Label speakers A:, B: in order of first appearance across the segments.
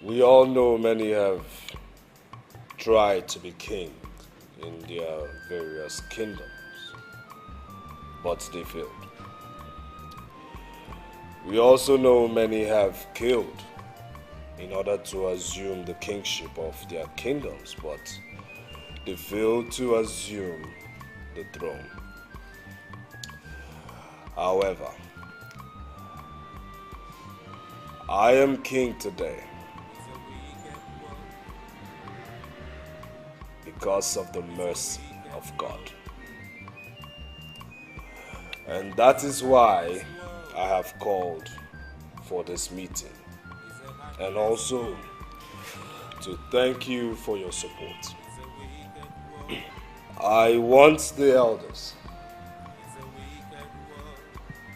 A: We all know many have tried to be king in their various kingdoms, but they failed. We also know many have killed in order to assume the kingship of their kingdoms, but they failed to assume the throne. However, I am king today because of the mercy of God. And that is why I have called for this meeting, and also to thank you for your support. I want the elders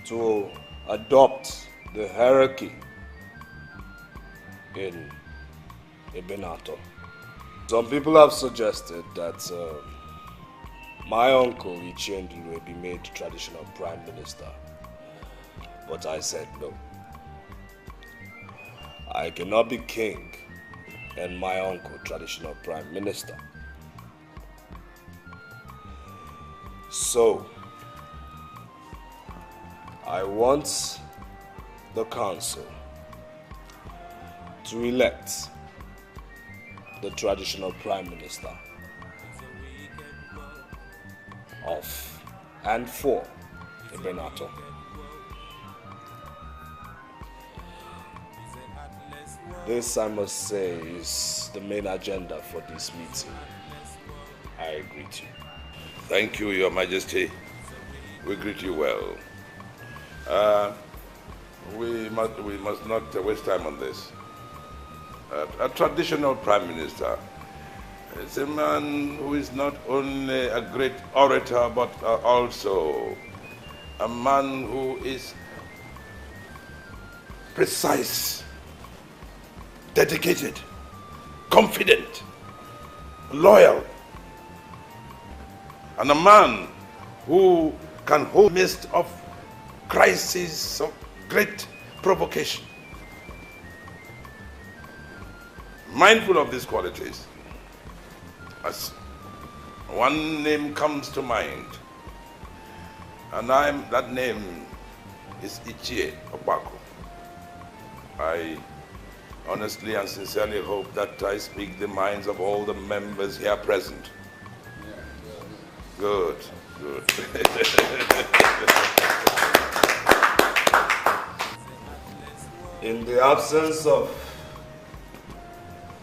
A: to adopt the hierarchy in Ebenator. Some people have suggested that my uncle Ichendulu be made traditional prime minister, but I said no. I cannot be king and my uncle traditional prime minister. So, I want the council to elect the traditional prime minister of and for Ebenator. This, I must say, is the main agenda for this meeting. I agree to.
B: Thank you, Your Majesty. We greet you well. We must not waste time on this. A traditional prime minister is a man who is not only a great orator, but also a man who is precise, dedicated, confident, loyal, and a man who can hold midst of crises of great provocation. Mindful of these qualities, as one name comes to mind, and that name is Ichie Obako. I honestly and sincerely hope that I speak the minds of all the members here present. Good, good.
A: In the absence of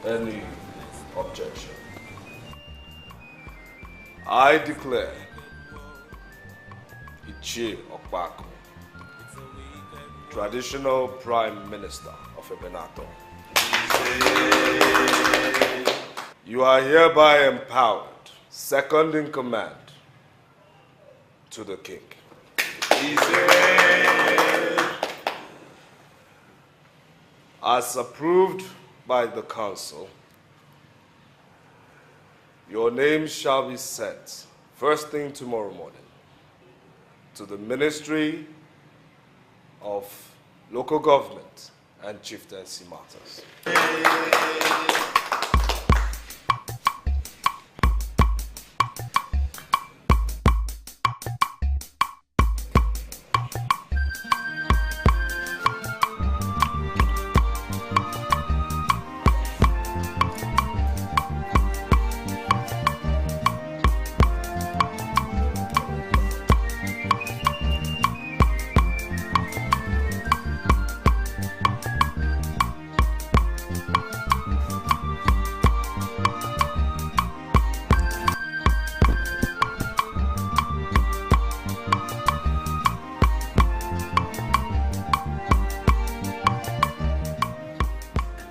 A: any objection, I declare Ichie Okpako traditional prime minister of Ebenator. You are hereby empowered, second in command to the king. As approved by the council, your name shall be sent first thing tomorrow morning to the Ministry of Local Government and Chieftaincy Matters.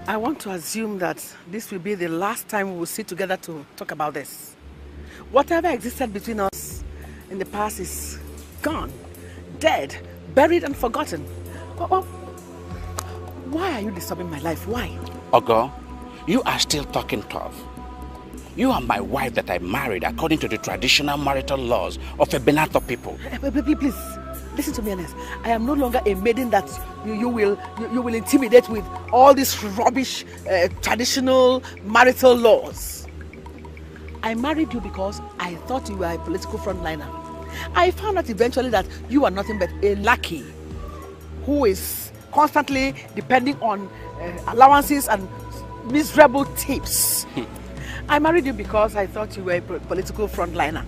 C: I want to assume that this will be the last time we will sit together to talk about this. Whatever existed between us in the past is gone, dead, buried and forgotten. Why are you disturbing my life? Why?
D: Ogo, you are still talking tough. You are my wife that I married according to the traditional marital laws of Ebenator people.
C: Please, Listen to me, Ernest. I am no longer a maiden that you will intimidate with all these rubbish traditional marital laws. I married you because I thought you were a political frontliner. I found out eventually that you are nothing but a lackey who is constantly depending on allowances and miserable tips. I married you because I thought you were a political frontliner.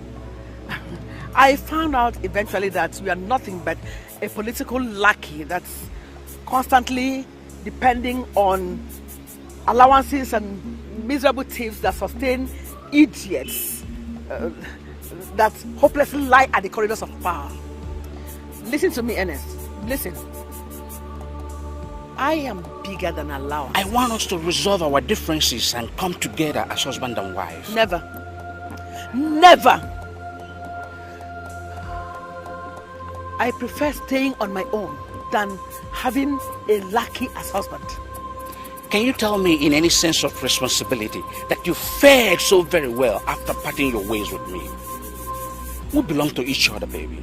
C: I found out eventually that you are nothing but a political lackey that's constantly depending on allowances and miserable tips that sustain idiots that hopelessly lie at the corridors of power. Listen to me, Ernest. Listen. I am bigger than allowance.
D: I want us to resolve our differences and come together as husband and wife.
C: Never. Never. I prefer staying on my own than having a lackey as husband.
D: Can you tell me in any sense of responsibility that you fared so very well after parting your ways with me? We belong to each other, baby.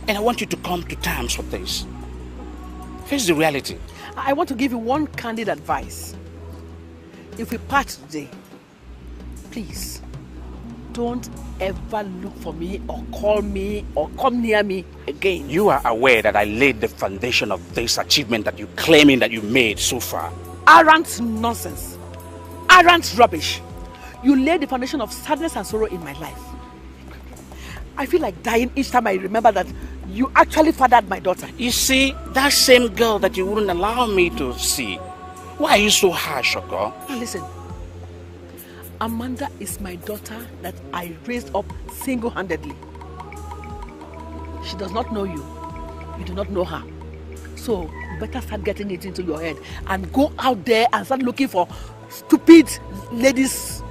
D: And I want you to come to terms with this. Face the reality.
C: I want to give you one candid advice. If we part today, please don't ever look for me or call me or come near me again.
D: You are aware that I laid the foundation of this achievement that you're claiming that you made so far.
C: Arrant nonsense. Arrant rubbish. You laid the foundation of sadness and sorrow in my life. I feel like dying each time I remember that you actually fathered my daughter.
D: You see, that same girl that you wouldn't allow me to see. Why are you so harsh, Oko?
C: Now listen. Amanda is my daughter that I raised up single-handedly. She does not know you. You do not know her. So you better start getting it into your head and go out there and start looking for stupid ladies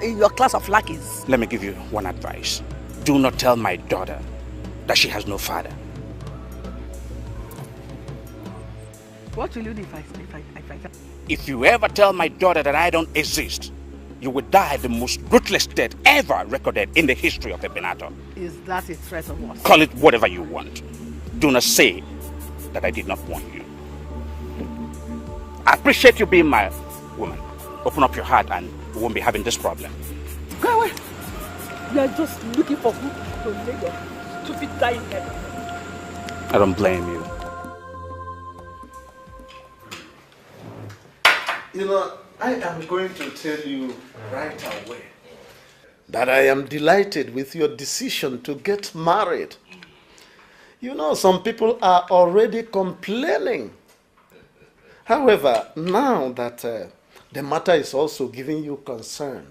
C: in your class of lackeys.
D: Let me give you one advice. Do not tell my daughter that she has no father.
C: What will you do if I
D: If you ever tell my daughter that I don't exist, you will die the most ruthless death ever recorded in the history of the Benato.
C: Is that a threat or what?
D: Call it whatever you want. Do not say that I did not warn you. I appreciate you being my woman. Open up your heart and we won't be having this problem.
C: Go away. You are just looking for who to lay your stupid dying head.
D: I don't blame you.
E: You know, I am going to tell you right away that I am delighted with your decision to get married. You know, some people are already complaining. However, now that the matter is also giving you concern,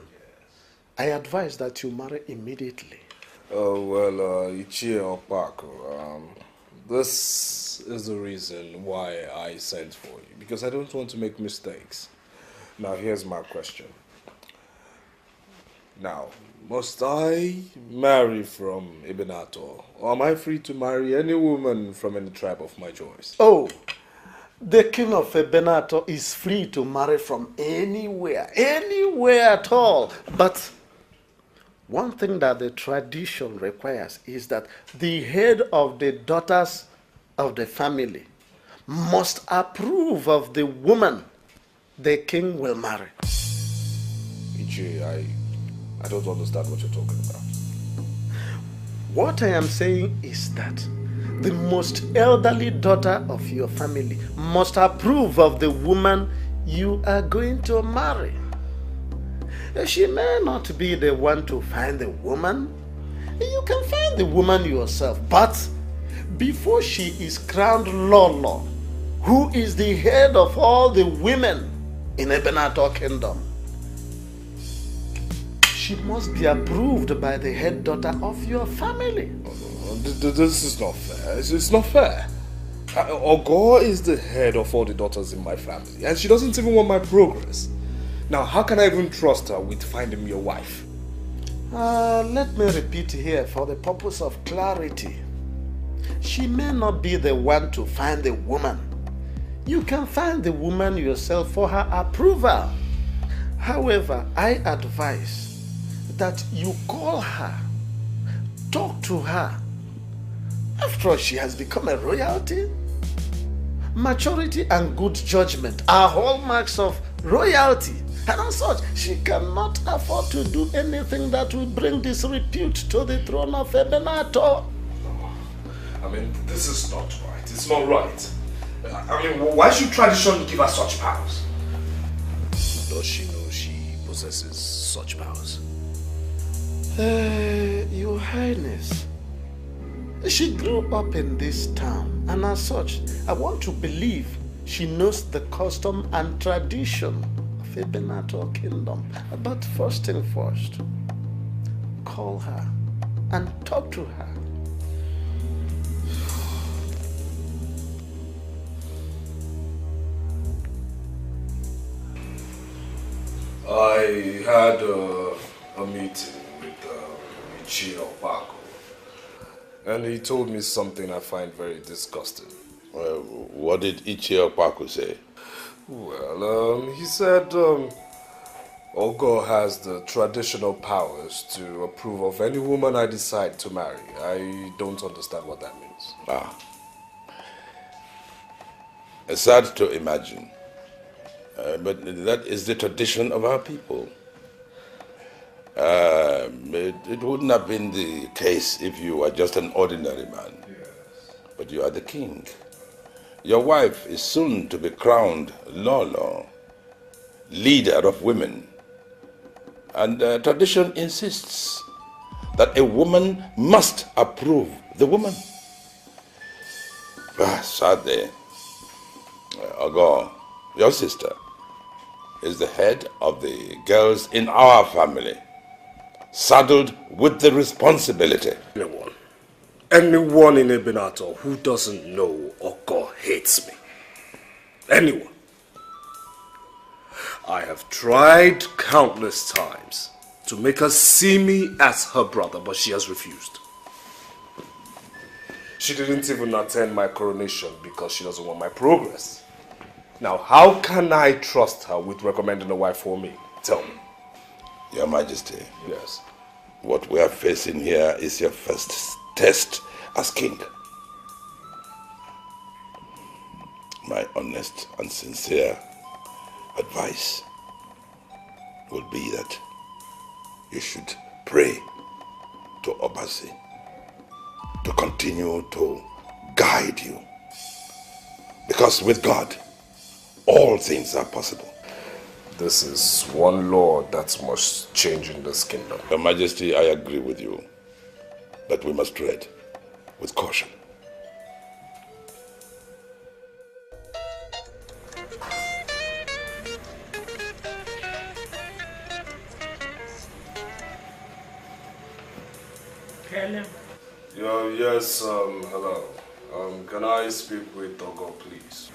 E: I advise that you marry immediately.
A: Oh, well, Ichie Opako, this is the reason why I sent for you, because I don't want to make mistakes. Now, here's my question. Now, must I marry from Ibenato, or am I free to marry any woman from any tribe of my choice?
E: Oh, the king of Ibenato is free to marry from anywhere at all. But one thing that the tradition requires is that the head of the daughters of the family must approve of the woman the king will marry.
A: Ichie, I don't understand what you're talking about.
E: What I am saying is that the most elderly daughter of your family must approve of the woman you are going to marry. She may not be the one to find the woman. You can find the woman yourself. But before she is crowned Lolo, who is the head of all the women in Ebenator Kingdom, she must be approved by the head daughter of your family.
A: This is not fair. It's not fair. Ogo is the head of all the daughters in my family, and she doesn't even want my progress. Now, how can I even trust her with finding me a wife?
E: Let me repeat here for the purpose of clarity. She may not be the one to find the woman. You can find the woman yourself for her approval. However, I advise that you call her, talk to her, After all, she has become a royalty. Maturity and good judgment are hallmarks of royalty. And as such, she cannot afford to do anything that will bring disrepute to the throne of Ebenator.
A: I mean, this is not right. It's not right. I mean, why should tradition give her such powers? Does she know she possesses such powers?
E: Your Highness, she grew up in this town, and as such, I want to believe she knows the custom and tradition of Ebenator Kingdom. But first thing first, call her and talk to her.
A: I had a meeting with Ichie Opako, and he told me something I find very disgusting.
B: What did Ichie Opako say?
A: Well, he said Ogo has the traditional powers to approve of any woman I decide to marry. I don't understand what that means.
B: It's sad to imagine. But that is the tradition of our people. It wouldn't have been the case if you were just an ordinary man.
A: Yes.
B: But you are the king. Your wife is soon to be crowned Lolo, leader of women. And tradition insists that a woman must approve the woman. Sadly, Ogo, your sister, is the head of the girls in our family, saddled with the responsibility.
A: Anyone in Ebenator who doesn't know Ogo hates me. Anyone. I have tried countless times to make her see me as her brother, but she has refused. She didn't even attend my coronation because she doesn't want my progress. Now, how can I trust her with recommending a wife for me? Tell me.
B: Your Majesty.
A: Yes.
B: What we are facing here is your first test as king. My honest and sincere advice would be that you should pray to Obasi to continue to guide you. Because with God, all things are possible.
A: This is one law that must change in this kingdom.
B: Your Majesty, I agree with you. But we must tread with caution.
C: Hello.
A: Yes, hello. Can I speak with Ogo, please?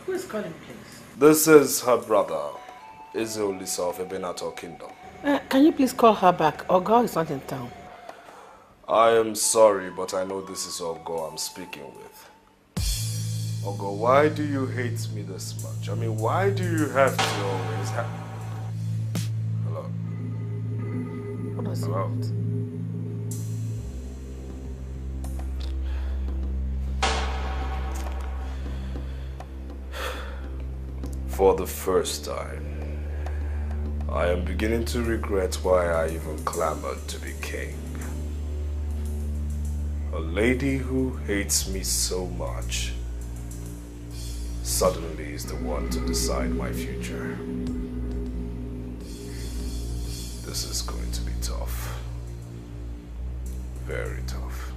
C: Who is calling, please?
A: This is her brother, Ezuruonye of Ebenator Kingdom.
C: Can you please call her back? Ogo is not in town.
A: I am sorry, but I know this is Ogo I'm speaking with. Ogo, why do you hate me this much? I mean, why do you have to always have... Hello?
C: What does
A: Hello?
C: he want?
A: For the first time, I am beginning to regret why I even clamored to be king. A lady who hates me so much suddenly is the one to decide my future. This is going to be tough. Very tough.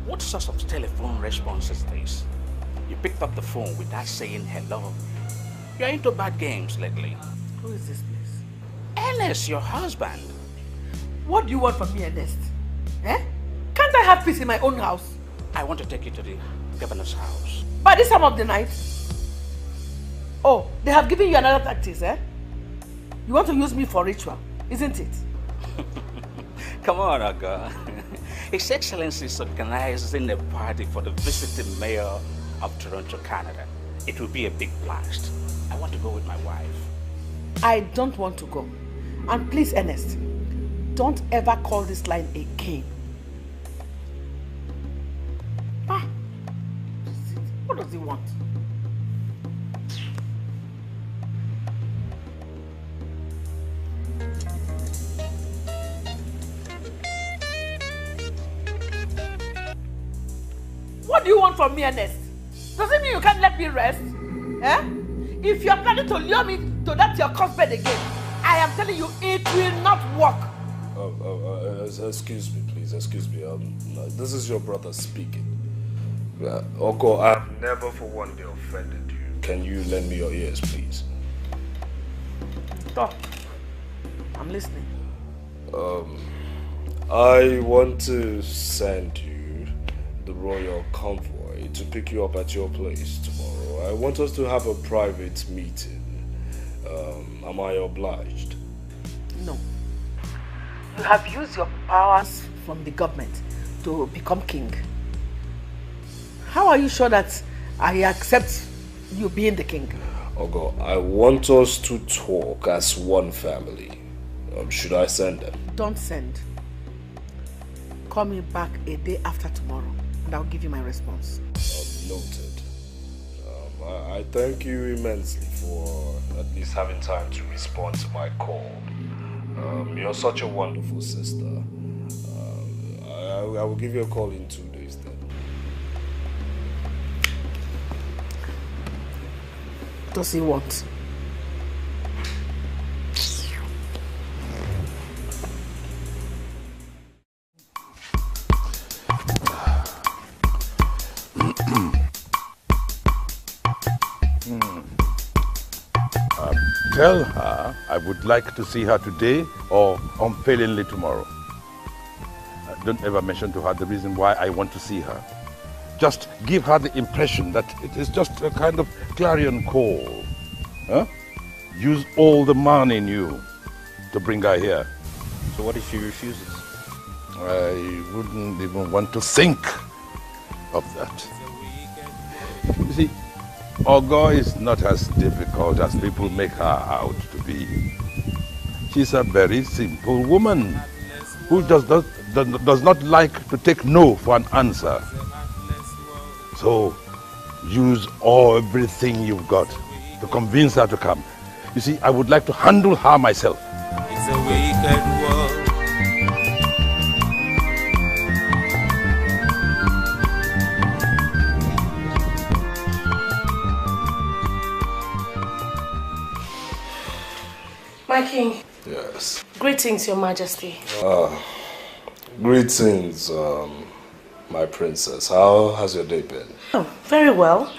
D: What sort of telephone response is this? You picked up the phone without saying hello. You're into bad games lately.
C: Who is this, please?
D: Ernest, your husband.
C: What do you want from me, Ernest? Eh? Can't I have peace in my own house?
D: I want to take you to the governor's house.
C: By this time of the night? Oh, they have given you another tactics, eh? You want to use me for ritual, isn't it?
D: Come on, Aga. His Excellency is organizing a party for the visiting mayor of Toronto, Canada. It will be a big blast. I want to go with my wife.
C: I don't want to go. And please, Ernest, don't ever call this line again. Ah, what does he want? What do you want from me, Ernest? Does it mean you can't let me rest? Eh? If you're planning to lure me to that your cosbed again, I am telling you, it will not work.
A: Excuse me, please. Excuse me. This is your brother speaking. Oko, I've never for one day offended you. Can you lend me your ears, please?
C: Talk. I'm listening.
A: I want to send you the royal convoy to pick you up at your place tomorrow. I want us to have a private meeting. Am I obliged?
C: No. You have used your powers from the government to become king. How are you sure that I accept you being the king?
A: Ogo, I want us to talk as one family. Should I send them?
C: Don't send. Call me back a day after tomorrow and I'll give you my response.
A: Noted. I thank you immensely for at least having time to respond to my call. You're such a wonderful sister. I will give you a call in 2 days then.
C: What does he want?
B: Tell her I would like to see her today or unfailingly tomorrow. Don't ever mention to her the reason why I want to see her. Just give her the impression that it is just a kind of clarion call. Huh? Use all the man in you to bring her here.
F: So what if she refuses?
B: I wouldn't even want to think of that. You see, Ogo is not as difficult as people make her out to be. She's a very simple woman who does not like to take no for an answer. So use everything you've got to convince her to come. You see, I would like to handle her myself.
G: It's a wicked world.
H: My king.
A: Yes.
H: Greetings, Your Majesty.
A: Greetings, my princess. How has your day been?
H: Oh, very well.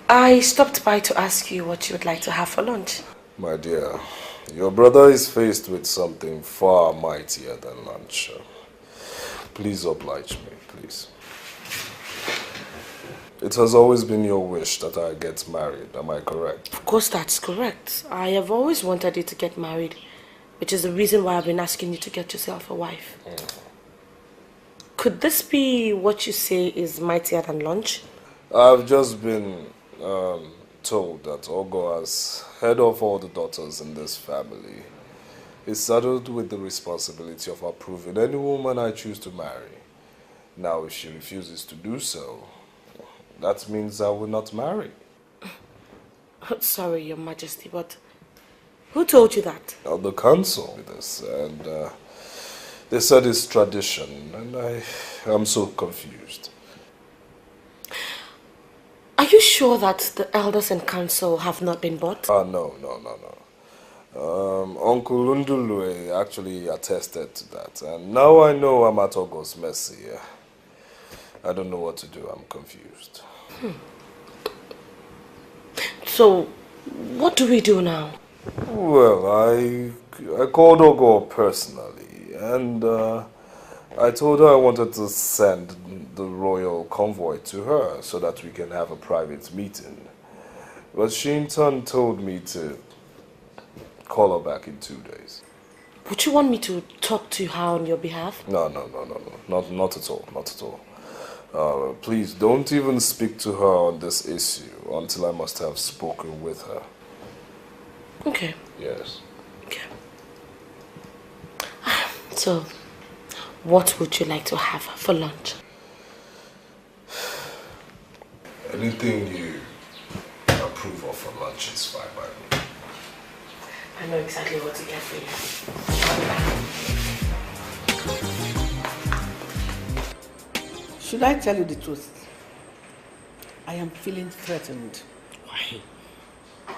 H: I stopped by to ask you what you would like to have for lunch.
A: My dear, your brother is faced with something far mightier than lunch. Please oblige me, please. It has always been your wish that I get married, am I correct?
H: Of course, that's correct. I have always wanted you to get married, which is the reason why I've been asking you to get yourself a wife. Could this be what you say is mightier than lunch?
A: I've just been told that Ogo, as head of all the daughters in this family, is saddled with the responsibility of approving any woman I choose to marry. Now, if she refuses to do so, that means I will not marry.
H: Sorry, Your Majesty, but who told you that?
A: The council did this, and they said it's tradition, and I am so confused.
H: Are you sure that the elders in council have not been bought?
A: No. Uncle Undulue actually attested to that, and now I know I'm at Ogo's mercy. I don't know what to do. I'm confused.
H: So, what do we do now?
A: Well, I called Ogo personally, and I told her I wanted to send the royal convoy to her so that we can have a private meeting. But she in turn told me to call her back in 2 days.
H: Would you want me to talk to her on your behalf?
A: No. Not at all. Not at all. Please, don't even speak to her on this issue until I must have spoken with her.
H: Okay.
A: Yes.
H: Okay. So, what would you like to have for lunch?
A: Anything you approve of for lunch is fine by me.
H: I know exactly what to get for
C: you. Should I tell you the truth? I am feeling threatened.
F: Why?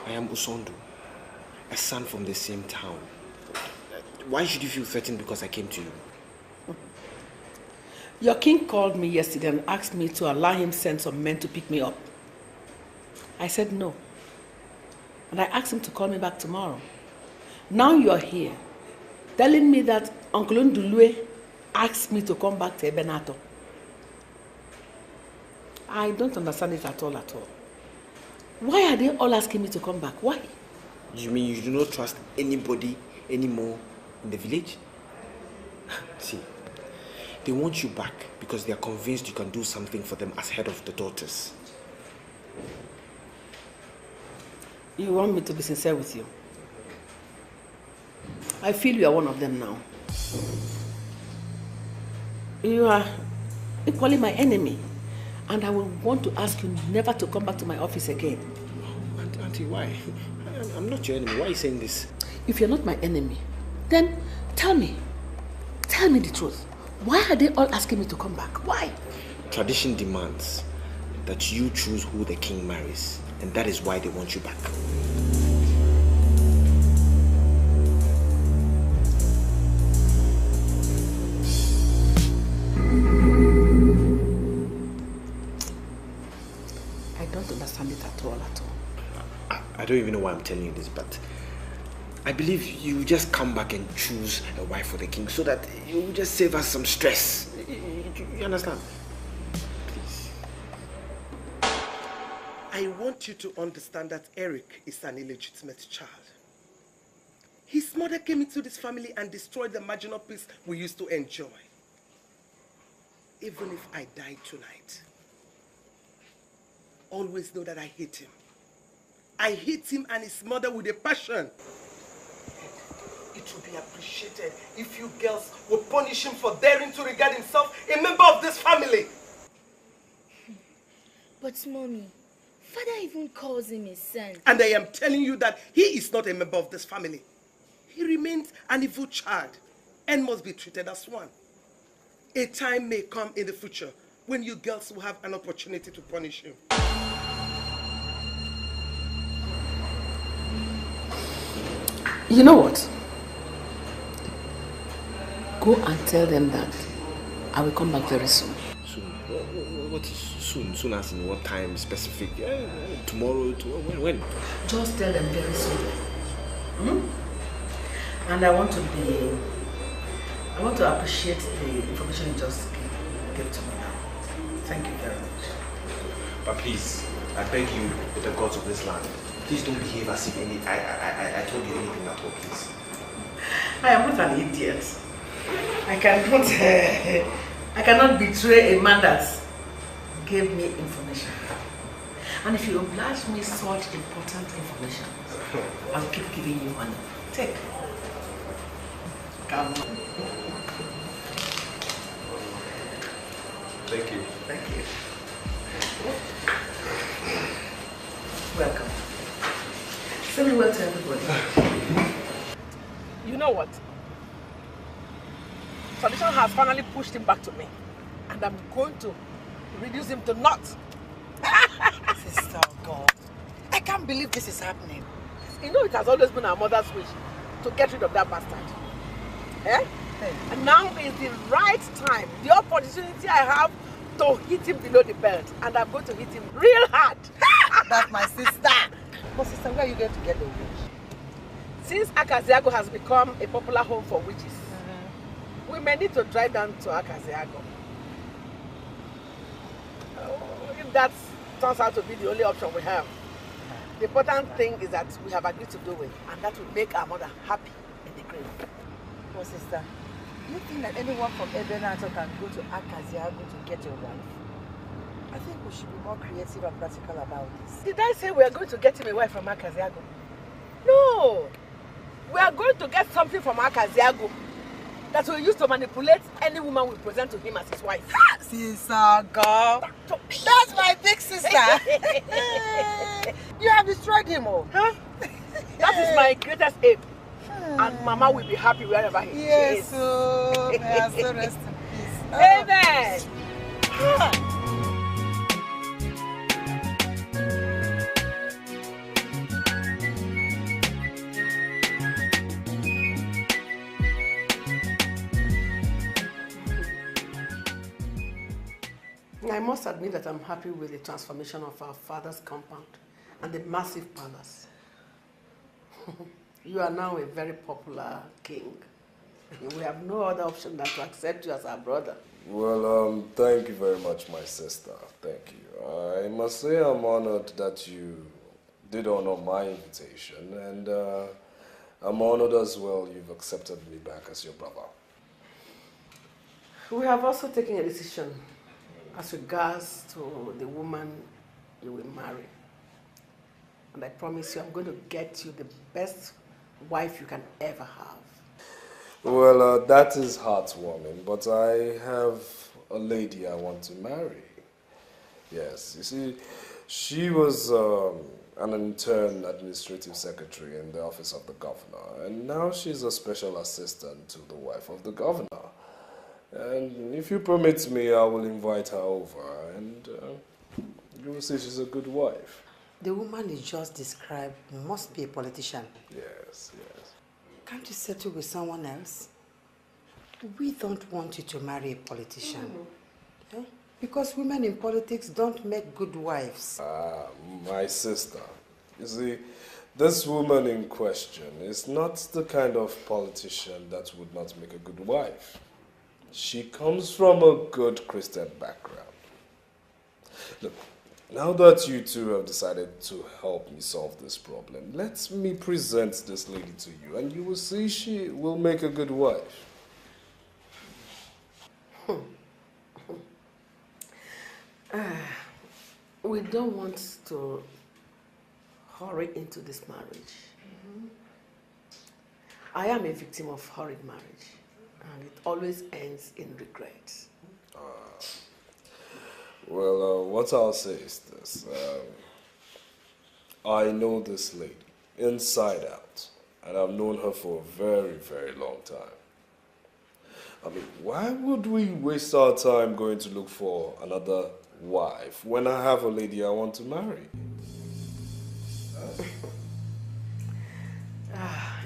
F: I am Usondo, a son from the same town. Why should you feel threatened because I came to you?
C: Your king called me yesterday and asked me to allow him send some men to pick me up. I said no. And I asked him to call me back tomorrow. Now you're here, telling me that Uncle Ndulue asked me to come back to Ebenato. I don't understand it at all. Why are they all asking me to come back? Why?
F: You mean you do not trust anybody anymore in the village? See, they want you back because they are convinced you can do something for them as head of the daughters.
C: You want me to be sincere with you? I feel you are one of them now. You are equally my enemy. And I will want to ask you never to come back to my office again.
F: Auntie, why? I'm not your enemy. Why are you saying this?
C: If you're not my enemy, then tell me. Tell me the truth. Why are they all asking me to come back? Why?
F: Tradition demands that you choose who the king marries. And that is why they want you back.
C: I don't understand it at all.
F: I don't even know why I'm telling you this, but I believe you just come back and choose a wife for the king so that you will just save us some stress. You understand? Please.
I: I want you to understand that Eric is an illegitimate child. His mother came into this family and destroyed the marginal peace we used to enjoy. Even if I die tonight, always know that I hate him. I hate him and his mother with a passion. It would be appreciated if you girls would punish him for daring to regard himself a member of this family.
J: But mommy, father even calls him his son.
I: And I am telling you that he is not a member of this family. He remains an evil child and must be treated as one. A time may come in the future when you girls will have an opportunity to punish him.
C: You know what? Go and tell them that I will come back very soon.
F: Soon? What is soon? Soon as in what time specific? Tomorrow? When?
C: Just tell them very soon. And I want to appreciate the information you just gave to me now. Thank you very much.
F: But please, I beg you, with the gods of this land, please don't behave as if I told you anything at all, please.
C: I am not an idiot. I cannot betray a man that gave me information. And if you oblige me such important information, I'll keep giving you money. Take. Come on.
F: Thank you.
C: Thank you. Welcome. Say me well to everybody. You know what? Tradition has finally pushed him back to me. And I'm going to reduce him to naught.
K: Sister of God, I can't believe this is happening.
C: You know it has always been our mother's wish to get rid of that bastard. Eh? Hey. And now is the right time, the opportunity I have to hit him below the belt. And I'm going to hit him real hard.
K: That's my sister. But sister, where are you going to get the witch?
C: Since Akaziago has become a popular home for witches, we may need to drive down to Akaziago. If that turns out to be the only option we have, the important thing is that we have agreed to do it, and that will make our mother happy in the grave.
K: But sister, do you think that anyone from Ebenato can go to Akaziago to get your wife? I think we should be more creative and practical about this.
C: Did I say we are going to get him a wife from Akaziago? No! We are going to get something from Akaziago that will use to manipulate any woman we present to him as his wife.
K: Sister, God. That's my big sister. You have destroyed him all.
C: Huh? That is my greatest aim. And Mama will be happy wherever she is.
K: Yes, so may I so rest in peace.
C: Amen. I must admit that I'm happy with the transformation of our father's compound and the massive palace. You are now a very popular king. We have no other option than to accept you as our brother.
A: Well, thank you very much, my sister. Thank you. I must say I'm honored that you did honor my invitation, and I'm honored as well you've accepted me back as your brother.
C: We have also taken a decision as regards to the woman you will marry. And I promise you, I'm going to get you the best wife you can ever have.
A: Well, that is heartwarming, but I have a lady I want to marry. Yes, you see, she was an intern administrative secretary in the office of the governor, and now she's a special assistant to the wife of the governor. And if you permit me, I will invite her over, and you will see she's a good wife.
K: The woman you just described must be a politician.
A: Yes, yes.
K: Can't you settle with someone else? We don't want you to marry a politician. Okay? Because women in politics don't make good wives.
A: My sister. You see, this woman in question is not the kind of politician that would not make a good wife. She comes from a good Christian background. Look, now that you two have decided to help me solve this problem, let me present this lady to you, and you will see she will make a good wife.
C: We don't want to hurry into this marriage. I am a victim of horrid marriage, and it always ends in regret.
A: Well, what I'll say is this. I know this lady inside out, and I've known her for a very, very long time. I mean, why would we waste our time going to look for another wife when I have a lady I want to marry?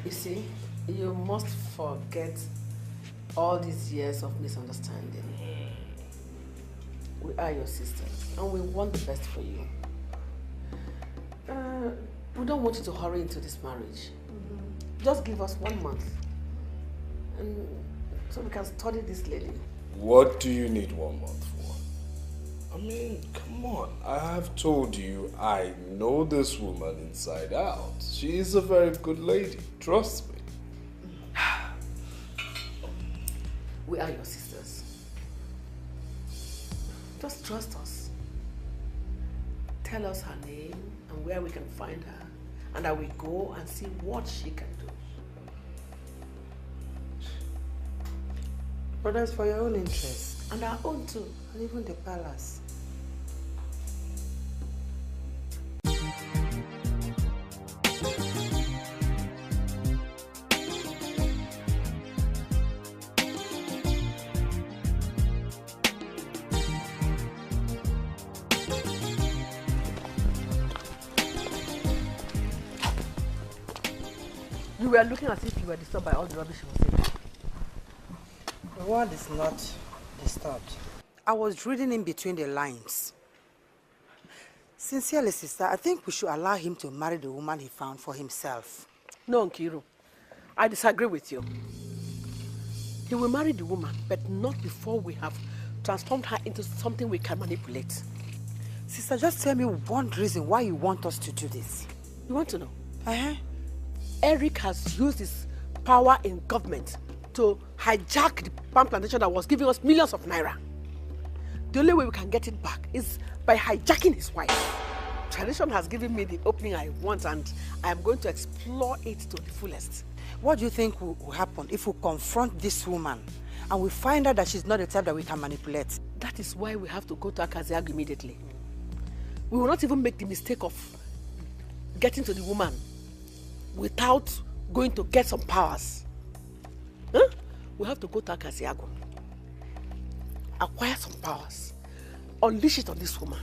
C: You see, you must forget all these years of misunderstanding. We are your sisters, and we want the best for you. We don't want you to hurry into this marriage. Just give us 1 month, and so we can study this lady.
A: What do you need 1 month for? I mean, come on. I have told you I know this woman inside out. She is a very good lady. Trust me.
C: We are your sisters. Just trust us. Tell us her name and where we can find her, and I will go and see what she can do.
K: But that's for your own interest.
C: And our own too.
K: And even the palace.
C: You were looking as if you were disturbed by all the rubbish you were saying.
K: The word is not disturbed. I was reading in between the lines. Sincerely, sister, I think we should allow him to marry the woman he found for himself.
C: No, Nkiru. I disagree with you. He will marry the woman, but not before we have transformed her into something we can manipulate.
K: Sister, just tell me one reason why you want us to do this.
C: You want to know? Eric has used his power in government to hijack the palm plantation that was giving us millions of naira. The only way we can get it back is by hijacking his wife. Tradition has given me the opening I want, and I am going to explore it to the fullest.
K: What do you think will happen if we confront this woman and we find out that she's not the type that we can manipulate?
C: That is why we have to go to Akaziagu immediately. We will not even make the mistake of getting to the woman without going to get some powers. Huh? We have to go to Akaziagu, acquire some powers, unleash it on this woman.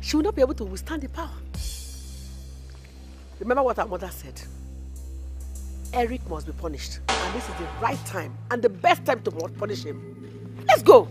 C: She will not be able to withstand the power. Remember what our mother said. Eric must be punished. And this is the right time and the best time to punish him. Let's go!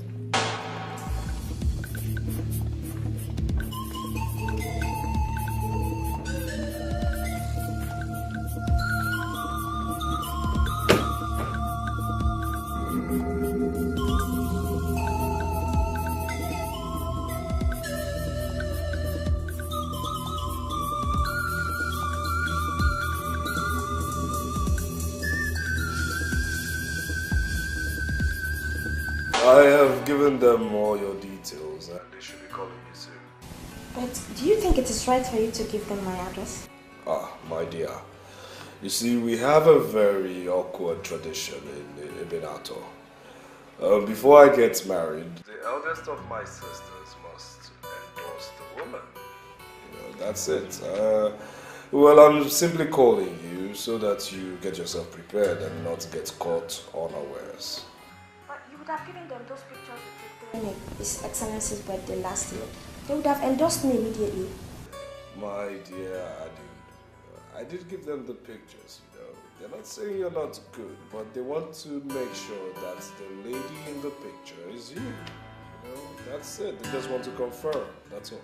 A: I have given them all your details and they should be calling you soon.
L: But do you think it is right for you to give them my address?
A: Ah, my dear. You see, we have a very awkward tradition in Ebenato. Before I get married, the eldest of my sisters must endorse the woman. You know, that's it. Well, I'm simply calling you so that you get yourself prepared and not get caught unawares.
L: You would have given them those pictures you took during His Excellency's birthday last year. They would have endorsed me immediately.
A: My dear I did give them the pictures, you know. They're not saying you're not good, but they want to make sure that the lady in the picture is you. You know, that's it. They just want to confirm, that's all.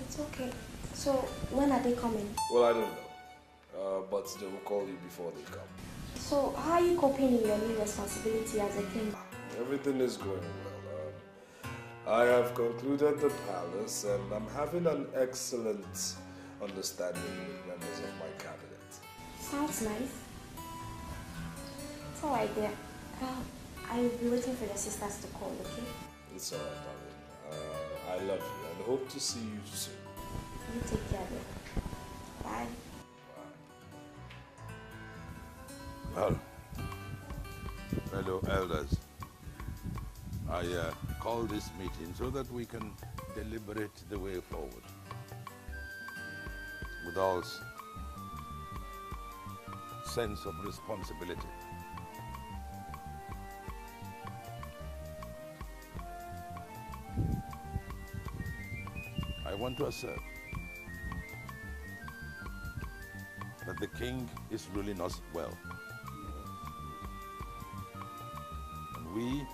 L: It's okay. So, when are they coming?
A: Well, I don't know. But they will call you before they come.
L: So, how are you coping in your new responsibility as a king?
A: Everything is going well. I have concluded the palace and I'm having an excellent understanding with members of my cabinet.
L: Sounds nice. It's alright there. I will be waiting for your sisters to call, okay?
A: It's alright, darling. I love you and hope to see you soon.
L: You take care of it. Bye.
B: Well, fellow elders, I call this meeting so that we can deliberate the way forward with all sense of responsibility. I want to assert that the king is ruling us well. And we,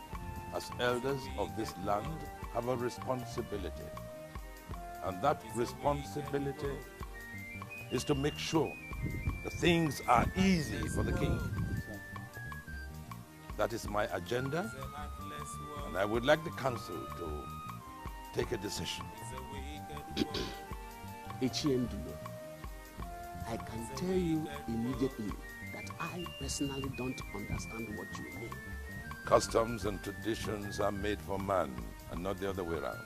B: as elders of this land, have a responsibility. And that responsibility is to make sure that things are easy for the king. That is my agenda, and I would like the council to take a decision.
D: Echiendulo, I can tell you immediately that I personally don't understand what you mean.
B: Customs and traditions are made for man and not the other way around.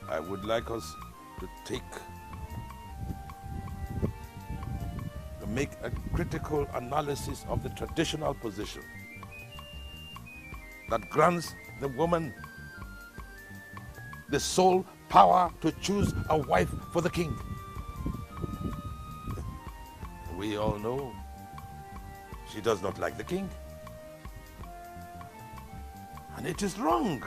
B: I would like us to make a critical analysis of the traditional position that grants the woman the sole power to choose a wife for the king. We all know she does not like the king. And it is wrong.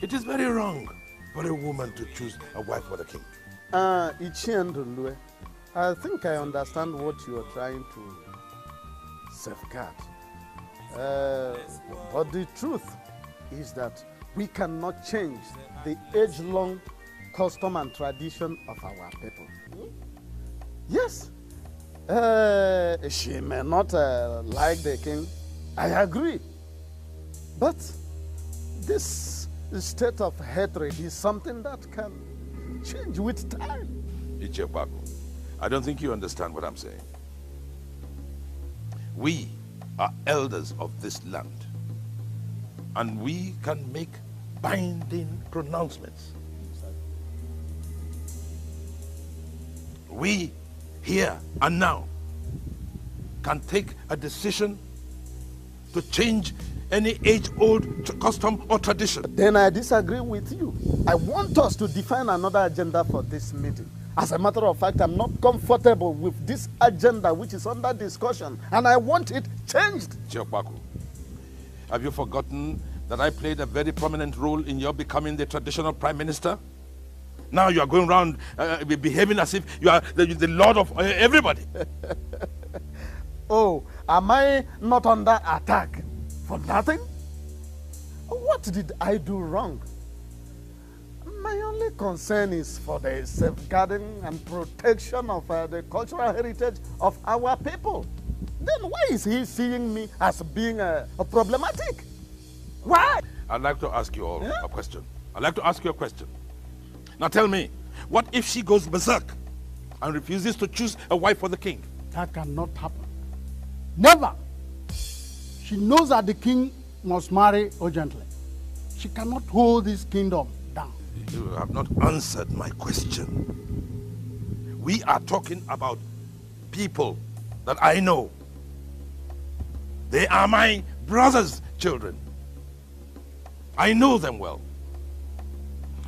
B: It is very wrong for a woman to choose a wife for the king.
E: Ichiendulwe, I think I understand what you are trying to safeguard. But the truth is that we cannot change the age-long custom and tradition of our people. Yes, she may not like the king, I agree. But this state of hatred is something that can change with time.
B: Ichekwaku, I don't think you understand what I'm saying. We are elders of this land, and we can make binding pronouncements. We, here and now, can take a decision to change any age-old custom or tradition.
E: Then I disagree with you. I want us to define another agenda for this meeting. As a matter of fact, I'm not comfortable with this agenda which is under discussion, and I want it changed.
B: Chiokwaku, have you forgotten that I played a very prominent role in your becoming the traditional prime minister? Now you are going around behaving as if you are the lord of everybody.
E: Oh, am I not under attack for nothing? What did I do wrong? My only concern is for the safeguarding and protection of the cultural heritage of our people. Then why is he seeing me as being problematic? Why?
B: I'd like to ask you all a question. I'd like to ask you a question. Now tell me, what if she goes berserk and refuses to choose a wife for the king?
M: That cannot happen. Never. She knows that the king must marry urgently. She cannot hold this kingdom down.
B: You have not answered my question. We are talking about people that I know. They are my brother's children. I know them well.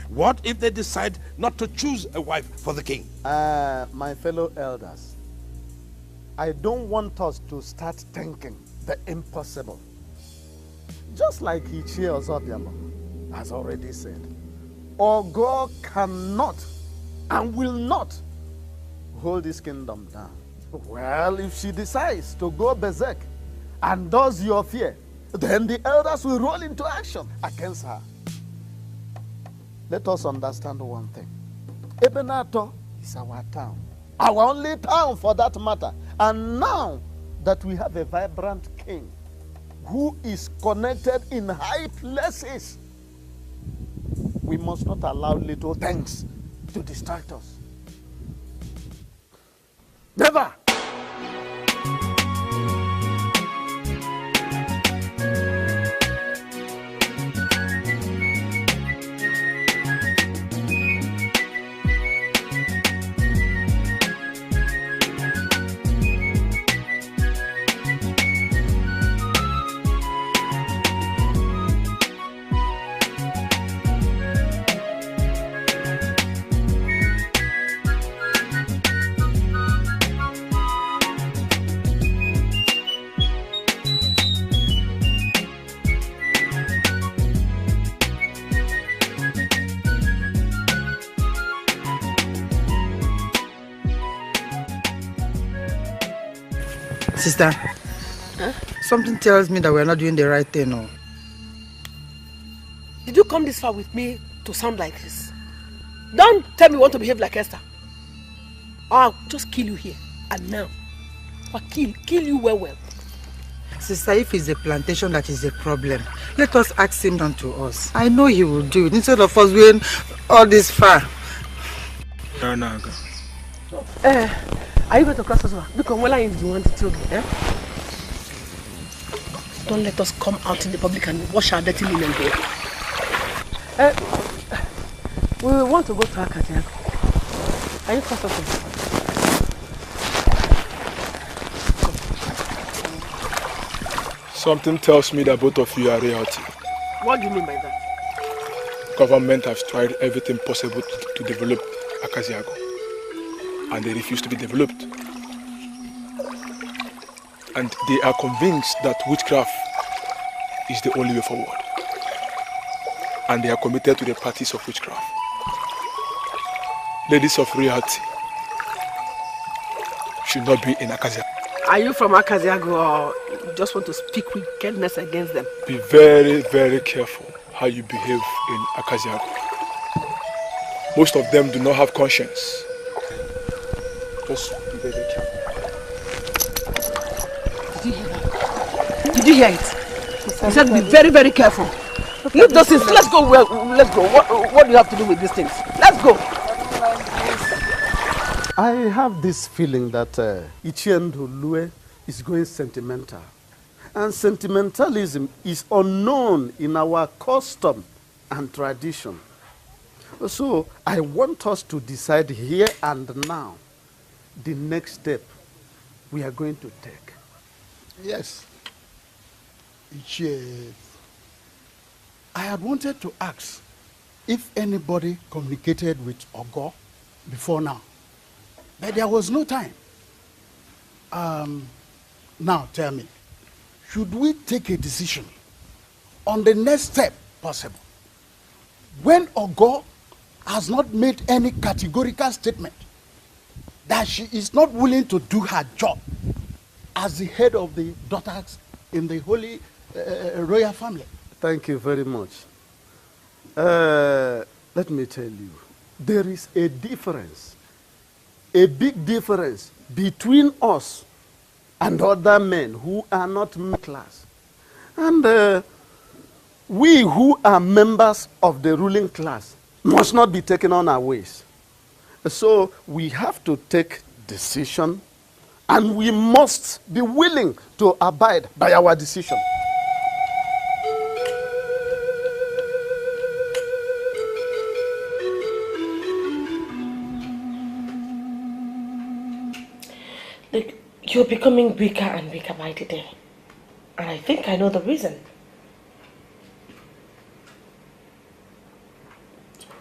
B: What if they decide not to choose a wife for the king?
E: My fellow elders, I don't want us to start thinking the impossible. Just like Ichie Ozobiama has already said, Ogo cannot and will not hold this kingdom down. Well, if she decides to go berserk and does your fear, then the elders will roll into action against her. Let us understand one thing. Ebenato is our town. Our only town for that matter. And now that we have a vibrant king who is connected in high places, we must not allow little things to distract us. Never!
N: Sister, something tells me that we're not doing the right thing. No.
C: Did you come this far with me to sound like this? Don't tell me you want to behave like Esther. Or I'll just kill you here and now. Or kill you well.
N: Sister, if it's the plantation that is the problem, let us ask him unto us. I know he will do it instead of us going all this far.
F: No.
C: Are you going to cross us over? Because when I want to tell you, don't let us come out in the public and wash our dirty linen there. We want to go to Akatiago. Are you cross us over?
O: Something tells me that both of you are reality.
C: What do you mean by that?
O: Government has tried everything possible to develop Akaziago, and they refuse to be developed. And they are convinced that witchcraft is the only way forward. And they are committed to the practice of witchcraft. Ladies of reality should not be in Akaziago.
C: Are you from Akaziago or you just want to speak wickedness against them?
O: Be very, very careful how you behave in Akaziago. Most of them do not have conscience. Just be very careful.
C: Did you hear that? Did you hear it? He said be very, very careful. Leave those things. Let's go. Let's go. What do you have to do with these things? Let's go.
E: I have this feeling that Ichiendu Lue is going sentimental. And sentimentalism is unknown in our custom and tradition. So I want us to decide here and now the next step we are going to take.
M: Yes. I had wanted to ask if anybody communicated with Ogo before now, but there was no time. Now tell me, should we take a decision on the next step possible when Ogo has not made any categorical statement that she is not willing to do her job as the head of the daughters in the Holy Royal family?
E: Thank you very much. Let me tell you, there is a difference, a big difference between us and other men who are not middle class. And we who are members of the ruling class must not be taken on our ways. So we have to take decision, and we must be willing to abide by our decision.
H: Look, you're becoming weaker and weaker by the day. And I think I know the reason.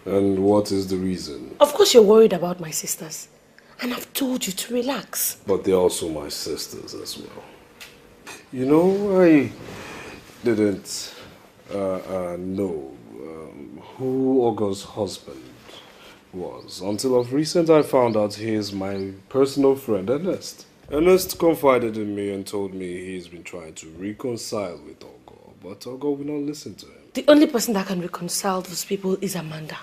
A: And what is the reason?
H: Of course you're worried about my sisters. And I've told you to relax.
A: But they're also my sisters as well. You know, I didn't know who Ogo's husband was. Until of recent I found out he is my personal friend, Ernest. Ernest confided in me and told me he's been trying to reconcile with Ogo, but Ogo will not listen to him.
H: The only person that can reconcile those people is Amanda.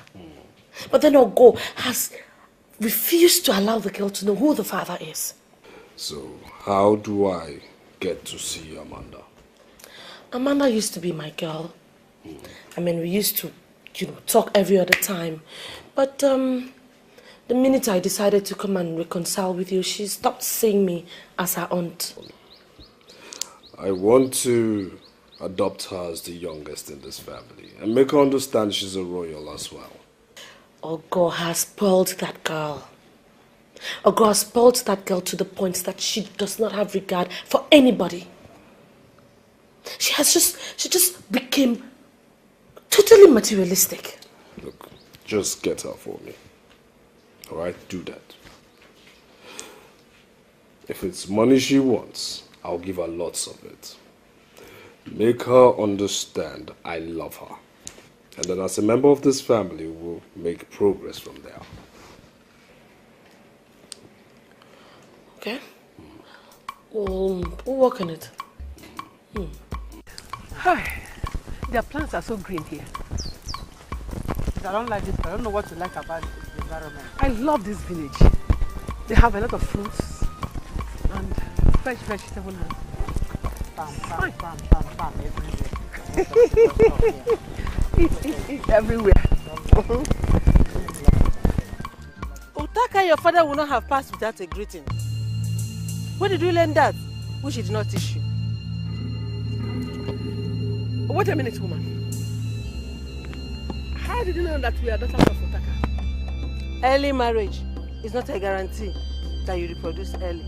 H: But then Ogo has refused to allow the girl to know who the father is.
A: So, how do I get to see Amanda?
H: Amanda used to be my girl. I mean, we used to, talk every other time. But the minute I decided to come and reconcile with you, she stopped seeing me as her aunt.
A: I want to adopt her as the youngest in this family and make her understand she's a royal as well.
H: Ogo has spoiled that girl. Ogo has spoiled that girl to the point that she does not have regard for anybody. She just became totally materialistic.
A: Look, just get her for me. Alright, do that. If it's money she wants, I'll give her lots of it. Make her understand I love her. And then as a member of this family, we'll make progress from there.
H: Okay? We'll work on it.
C: Hi. Their plants are so green here.
K: I don't like it. I don't know what to like about the environment.
C: I love this village. They have a lot of fruits and fresh vegetables.
K: Bam, everywhere.
C: Eat everywhere.
P: Otaka, your father will not have passed without a greeting. Where did you learn that? Which he did not teach you.
C: Wait a minute, woman. How did you know that we are daughters of Otaka?
P: Early marriage is not a guarantee that you reproduce early.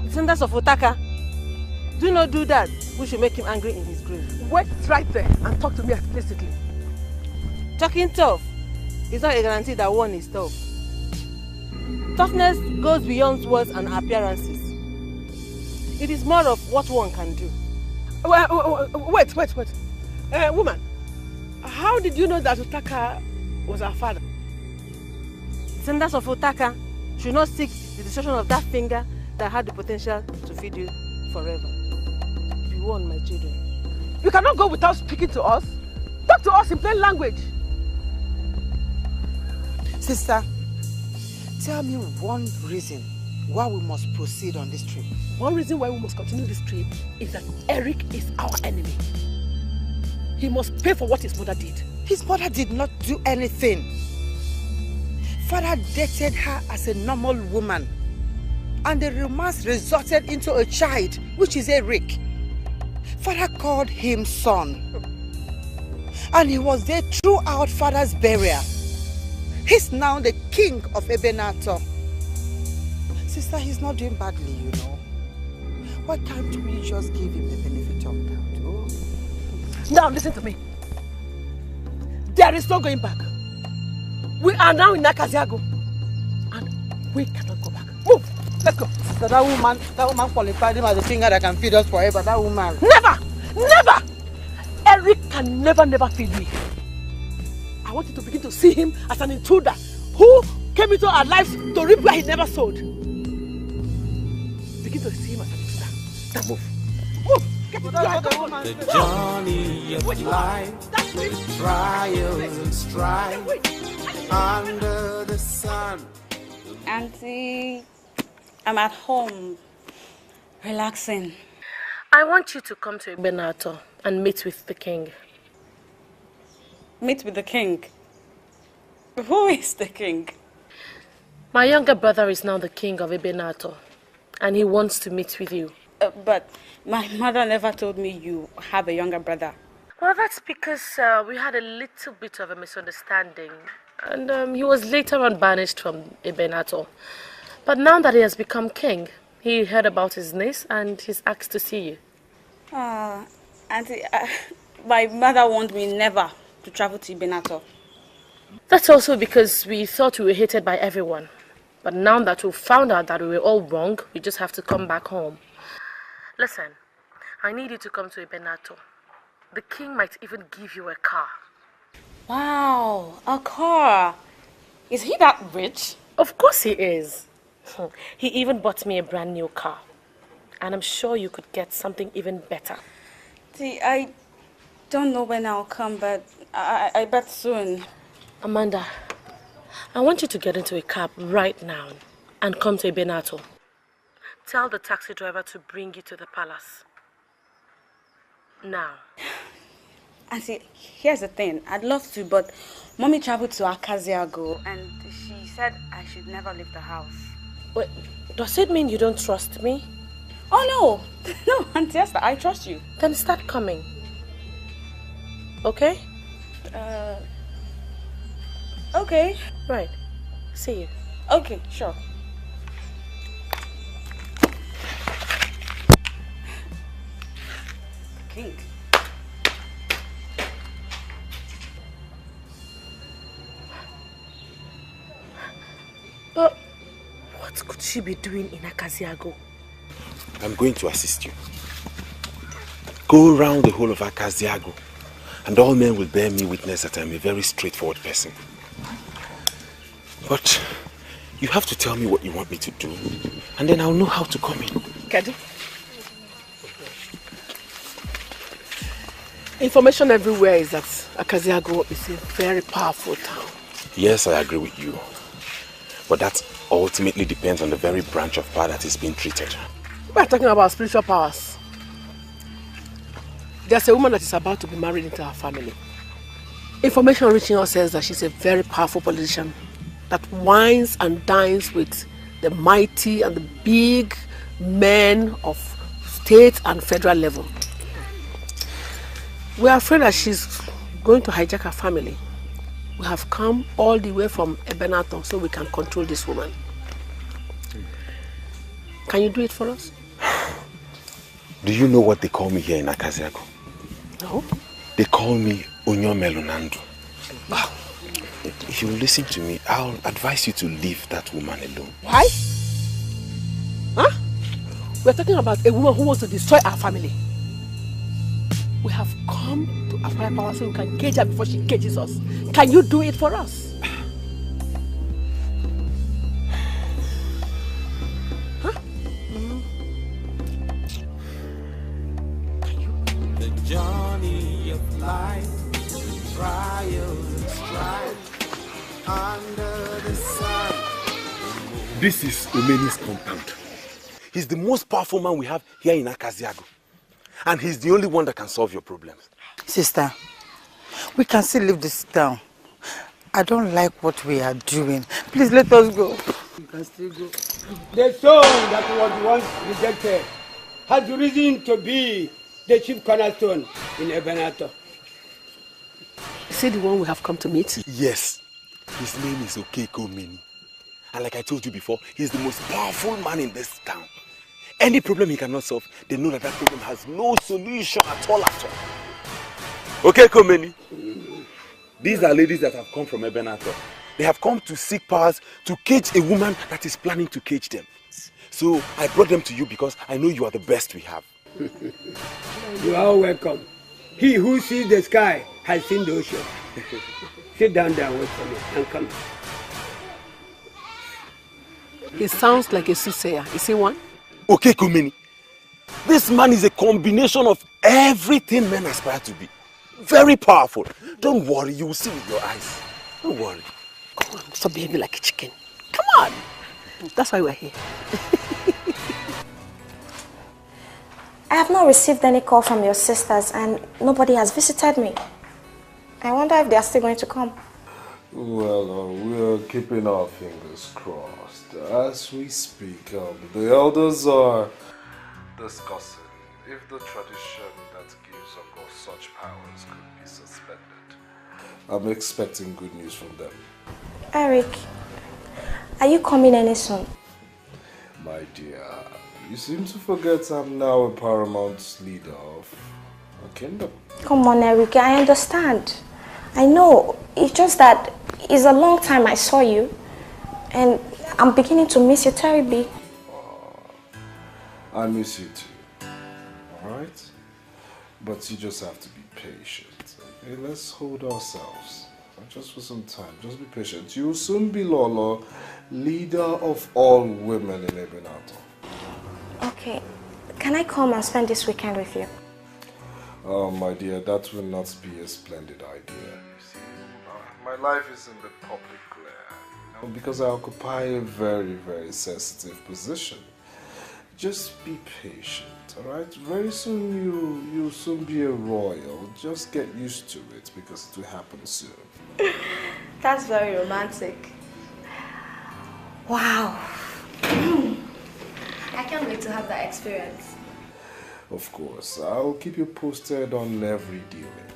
P: Descendants of Otaka do not do that. We should make him angry in his grave.
C: Wait right there and talk to me explicitly.
P: Talking tough is not a guarantee that one is tough. Toughness goes beyond words and appearances. It is more of what one can do.
C: Wait. Woman, how did you know that Otaka was our father?
P: Descendants of Otaka should not seek the destruction of that finger that had the potential to feed you forever. Be warned, my children.
C: You cannot go without speaking to us. Talk to us in plain language.
K: Sister, tell me one reason why we must proceed on this trip.
C: One reason why we must continue this trip is that Eric is our enemy. He must pay for what his mother did.
K: His mother did not do anything. Father dated her as a normal woman.
N: And the romance resulted into a child, which is Eric. Father called him son. And he was there throughout Father's burial. He's now the king of Ebenator. Sister, he's not doing badly, you know. Why can't we just give him the benefit of doubt? Oh?
C: Now listen to me. There is no going back. We are now in Nakaziago. And we cannot go back. Move! Let's go.
N: So that woman qualified him as a finger that can feed us forever. That woman.
C: Never! Never! Eric can never feed me. I want you to begin to see him as an intruder who came into our lives to reap where he never sowed. Begin to see him as an intruder. Now move. Move! Get it right.
G: The journey of life, with trials and strife, under the sun.
Q: Auntie, I'm at home, relaxing.
H: I want you to come to Ebenator and meet with the king.
Q: Meet with the king? Who is the king?
H: My younger brother is now the king of Ebenator, and he wants to meet with you.
Q: But my mother never told me you have a younger brother.
H: Well, that's because we had a little bit of a misunderstanding, and he was later on banished from Ebenator. But now that he has become king, he heard about his niece and he's asked to see you.
Q: Auntie, my mother warned me never to travel to Ebenator.
H: That's also because we thought we were hated by everyone. But now that we found out that we were all wrong, we just have to come back home. Listen, I need you to come to Ebenator. The king might even give you a car.
Q: Wow, a car. Is he that rich?
H: Of course he is. He even bought me a brand new car. And I'm sure you could get something even better.
Q: See, I don't know when I'll come, but I bet soon.
H: Amanda, I want you to get into a cab right now and come to Ebenator. Tell the taxi driver to bring you to the palace. Now.
Q: Auntie, here's the thing. I'd love to, but Mommy traveled to Akaziago and she said I should never leave the house.
H: Wait, does it mean you don't trust me?
Q: Oh no! No, Auntie Esther, I trust you.
H: Then start coming. Okay?
Q: Okay.
H: Right. See you.
Q: Okay, sure. King.
H: But what could she be doing in Akaziago?
F: I'm going to assist you. Go around the whole of Akaziago, and all men will bear me witness that I'm a very straightforward person. But you have to tell me what you want me to do, and then I'll know how to come in.
C: Kedi? Information everywhere is that Akaziago is a very powerful town.
F: Yes, I agree with you. But that ultimately depends on the very branch of power that is being treated.
C: We're talking about spiritual powers. There's a woman that is about to be married into our family. Information reaching us says that she's a very powerful politician that wines and dines with the mighty and the big men of state and federal level. We are afraid that she's going to hijack our family. We have come all the way from Ebenator so we can control this woman. Can you do it for us?
F: Do you know what they call me here in Akaziago?
C: No.
F: They call me Onyomelunandu. Wow. If you listen to me, I'll advise you to leave that woman alone.
C: Why? Huh? We're talking about a woman who wants to destroy our family. We have come to acquire power so we can cage her before she cages us. Can you do it for us? Huh?
G: The journey of life, the trials and strife, under the sun.
F: This is Umeni's compound. He's the most powerful man we have here in Akaziago. And he's the only one that can solve your problems.
N: Sister, we can still leave this town. I don't like what we are doing. Please let us go. We can still go.
R: The son that was once rejected has risen to be the chief cornerstone in Ebenator.
C: Is he the one we have come to meet?
F: Yes. His name is Okekomeni. And like I told you before, he's the most powerful man in this town. Any problem he cannot solve, they know that that problem has no solution at all. Okekomeni. These are ladies that have come from Ebenator. They have come to seek powers to cage a woman that is planning to cage them. So I brought them to you because I know you are the best we have.
R: You are welcome. He who sees the sky has seen the ocean. Sit down there and wait for me. I'm coming.
C: He sounds like a soothsayer. Is he one?
F: Okekomeni. This man is a combination of everything men aspire to be. Very powerful. Don't worry, you will see with your eyes. Don't worry.
C: Come on, stop behaving like a chicken. Come on. That's why we're here.
L: I have not received any call from your sisters and nobody has visited me. I wonder if they are still going to come.
A: Well, we're keeping our fingers crossed. As we speak, the elders are discussing if the tradition that gives Ogo such powers could be suspended. I'm expecting good news from them.
L: Eric, are you coming any soon?
A: My dear, you seem to forget I'm now a paramount leader of a kingdom.
L: Come on, Eric, I understand. I know, it's just that it's a long time I saw you and I'm beginning to miss you terribly.
A: I miss you too, alright? But you just have to be patient. Okay, let's hold ourselves. Just for some time, just be patient. You'll soon be Lolo, leader of all women in Ebenator.
L: Okay, can I come and spend this weekend with you?
A: Oh, my dear, that will not be a splendid idea. You see, my life is in the public glare, because I occupy a very, very sensitive position. Just be patient, alright? Very soon you'll soon be a royal. Just get used to it because it will happen soon.
L: That's very romantic. Wow. I can't wait to have that experience.
A: Of course, I'll keep you posted on every dealing.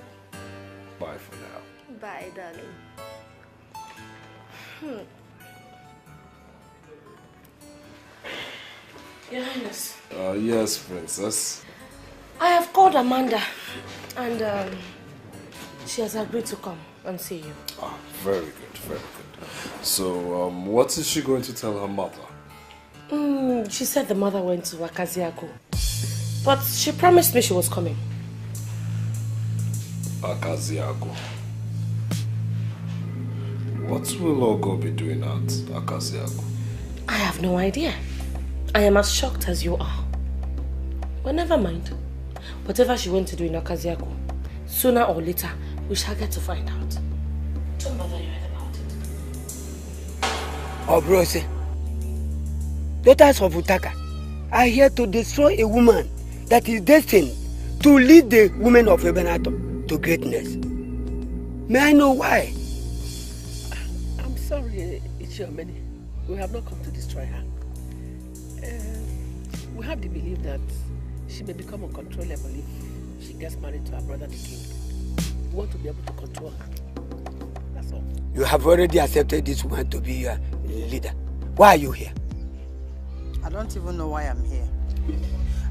A: Bye for now.
L: Bye, darling.
H: Your Highness.
A: Yes, Princess.
H: I have called Amanda and she has agreed to come and see you.
A: Ah, very good, very good. So, what is she going to tell her mother?
H: She said the mother went to Akaziago. But she promised me she was coming.
A: Akaziago. What will Ogo be doing at Akaziago?
H: I have no idea. I am as shocked as you are. But never mind. Whatever she went to do in Akaziago, sooner or later, we shall get to find out. Don't bother your head about it.
R: Obrose, daughters of Utaka are here to destroy a woman that is destined to lead the women of Ebenator to greatness. May I know why?
C: I'm sorry, Ichiomeni. We have not come to destroy her. We have the belief that she may become uncontrollable if she gets married to her brother the king. We want to be able to control her. That's all.
R: You have already accepted this woman to be your leader. Why are you here?
N: I don't even know why I'm here.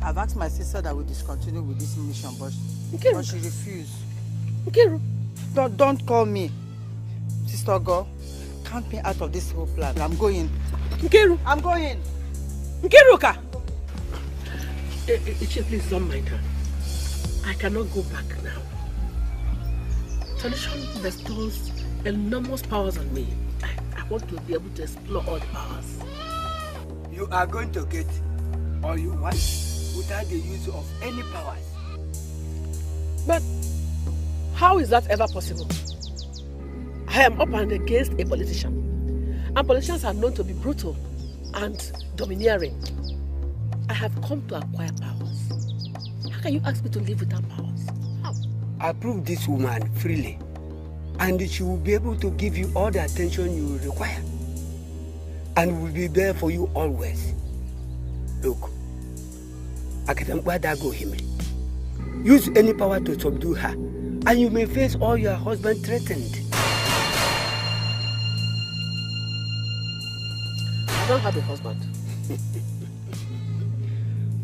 N: I've asked my sister that we discontinue with this mission, but she refused.
C: Nkiru.
N: Don't call me. Sister Go, count me out of this whole plan. I'm going.
C: Nkiru.
N: I'm going.
C: Nkiruka. Ichi, please don't mind her. I cannot go back now. Tradition bestows enormous powers on me. I want to be able to explore all the powers.
R: You are going to get all you want without the use of any powers.
C: But how is that ever possible? I am up and against a politician. And politicians are known to be brutal and domineering. I have come to acquire powers. How can you ask me to live without powers? How?
R: Approve this woman freely, and she will be able to give you all the attention you will require. and will be there for you always. Look, use any power to subdue her, and you may face all your husband threatened.
C: I don't have a husband.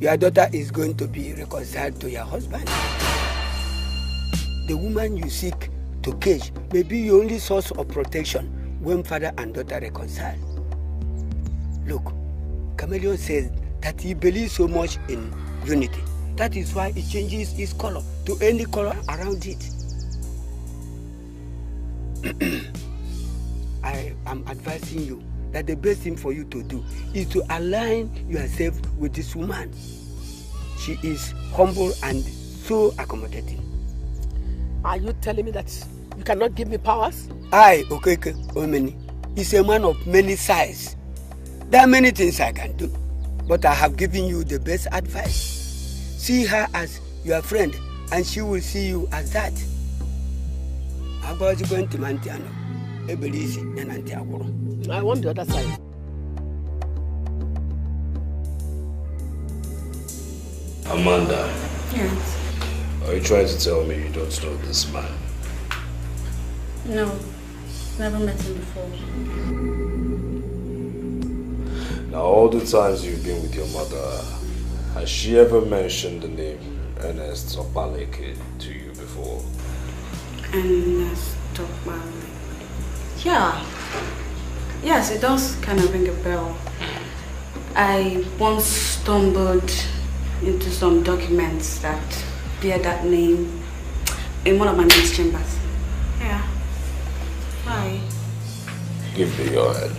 R: Your daughter is going to be reconciled to your husband. The woman you seek to cage may be your only source of protection when father and daughter reconcile. Look, Chameleon says that he believes so much in unity. That is why he changes his color to any color around it. I am advising you that the best thing for you to do is to align yourself with this woman. She is humble and so accommodating.
C: Are you telling me that you cannot give me powers?
R: I, Okeke Omeni, is a man of many sides. There are many things I can do, but I have given you the best advice. See her as your friend, and she will see you as that. I want
C: the other side.
A: Amanda.
Q: Yes.
A: Are you trying to tell me you don't know this man?
Q: No, never met him before.
A: Now, all the times you've been with your mother, has she ever mentioned the name Ernest Opaleke to you before?
Q: Ernest Opaleke. Yeah. Yes, it does kind of ring a bell. I once stumbled into some documents that bear that name in one of my niece chambers. Yeah. Why?
A: Give me your hand.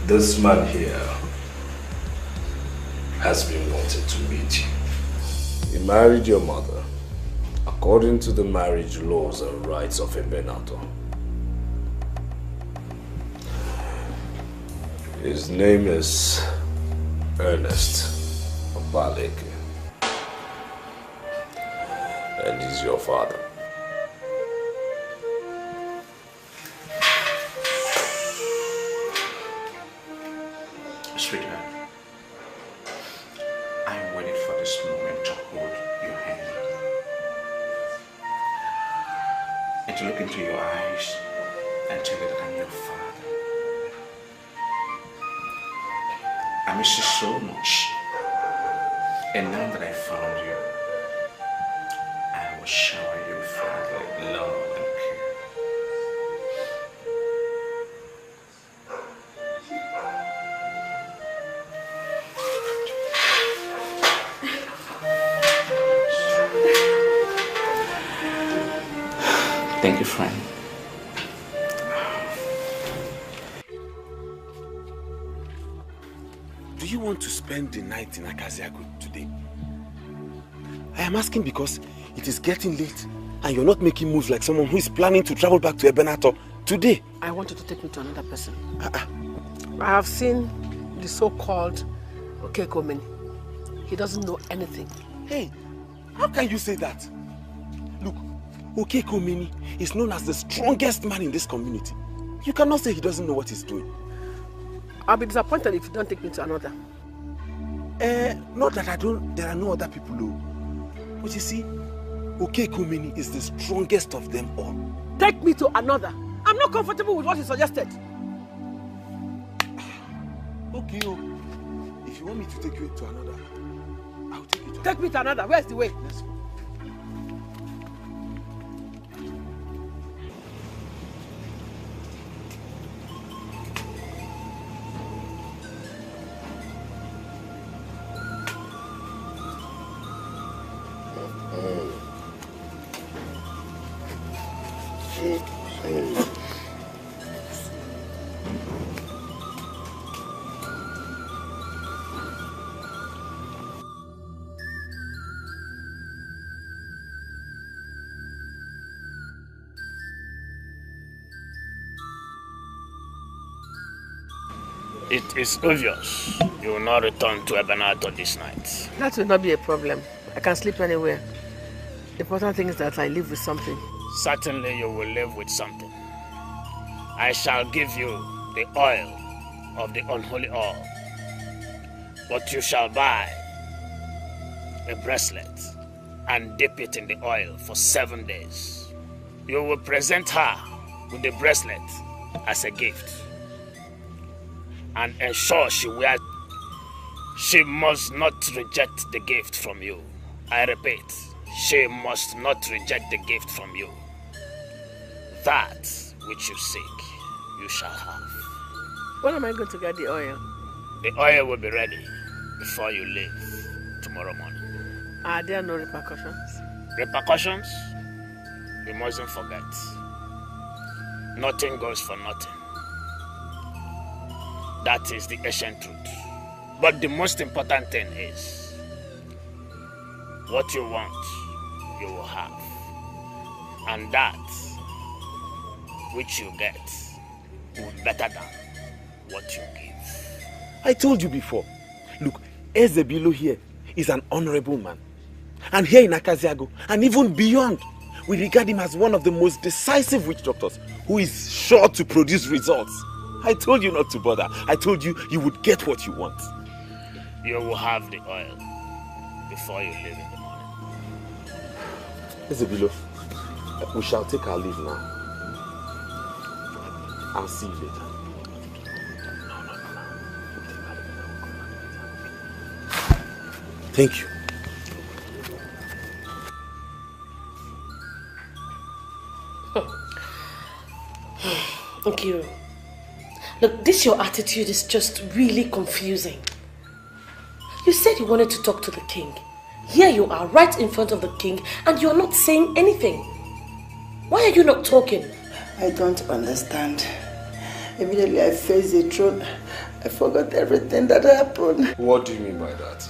A: This man here has been wanting to meet you. He married your mother according to the marriage laws and rights of a Benato. His name is Ernest Opaleke, and he's your father.
D: Sweetheart, I'm waiting for this moment to hold your hand and to look into your eyes and tell you that I'm your father. I miss you so much, and now that I found you, I will shower you with fatherly love and care. Thank you, friend.
F: Do you want to spend the night in Akaziago today? I am asking because it is getting late and you're not making moves like someone who is planning to travel back to Ebenator today.
C: I want you to take me to another person. I have seen the so-called Okekomeni. He doesn't know anything.
F: Hey, how can you say that? Look, Okekomeni is known as the strongest man in this community. You cannot say he doesn't know what he's doing.
C: I'll be disappointed if you don't take me to another.
F: Not that there are no other people though. But you see, Okekomeni is the strongest of them all.
C: Take me to another. I'm not comfortable with what you suggested.
F: Okay, if you want me to take you to another, I'll take you to
C: Take me to another. Where's the way?
F: Let's go.
S: It is obvious you will not return to Ebenator this night.
C: That will not be a problem. I can sleep anywhere. The important thing is that I live with something.
S: Certainly you will live with something. I shall give you the oil of the unholy oil. But you shall buy a bracelet and dip it in the oil for 7 days. You will present her with the bracelet as a gift and ensure she wears. She must not reject the gift from you. I repeat, she must not reject the gift from you. That which you seek, you shall have.
C: When am I going to get the oil?
S: The oil will be ready before you leave tomorrow morning.
C: Are there no repercussions?
S: Repercussions? You mustn't forget. Nothing goes for nothing. That is the ancient truth. But the most important thing is, what you want, you will have. And that which you get will be better than what you give.
F: I told you before. Look, Ezebilo here is an honorable man. And here in Akaziago, and even beyond, we regard him as one of the most decisive witch doctors who is sure to produce results. I told you not to bother. I told you you would get what you want.
S: You will have the oil before you leave in the morning.
F: Ezebilo, we shall take our leave now. I'll see you later. Thank you.
H: Okay. Look, your attitude is just really confusing. You said you wanted to talk to the king. Here you are, right in front of the king, and you're not saying anything. Why are you not talking?
K: I don't understand. Immediately I faced the throne, I forgot everything that happened.
A: What do you mean by that?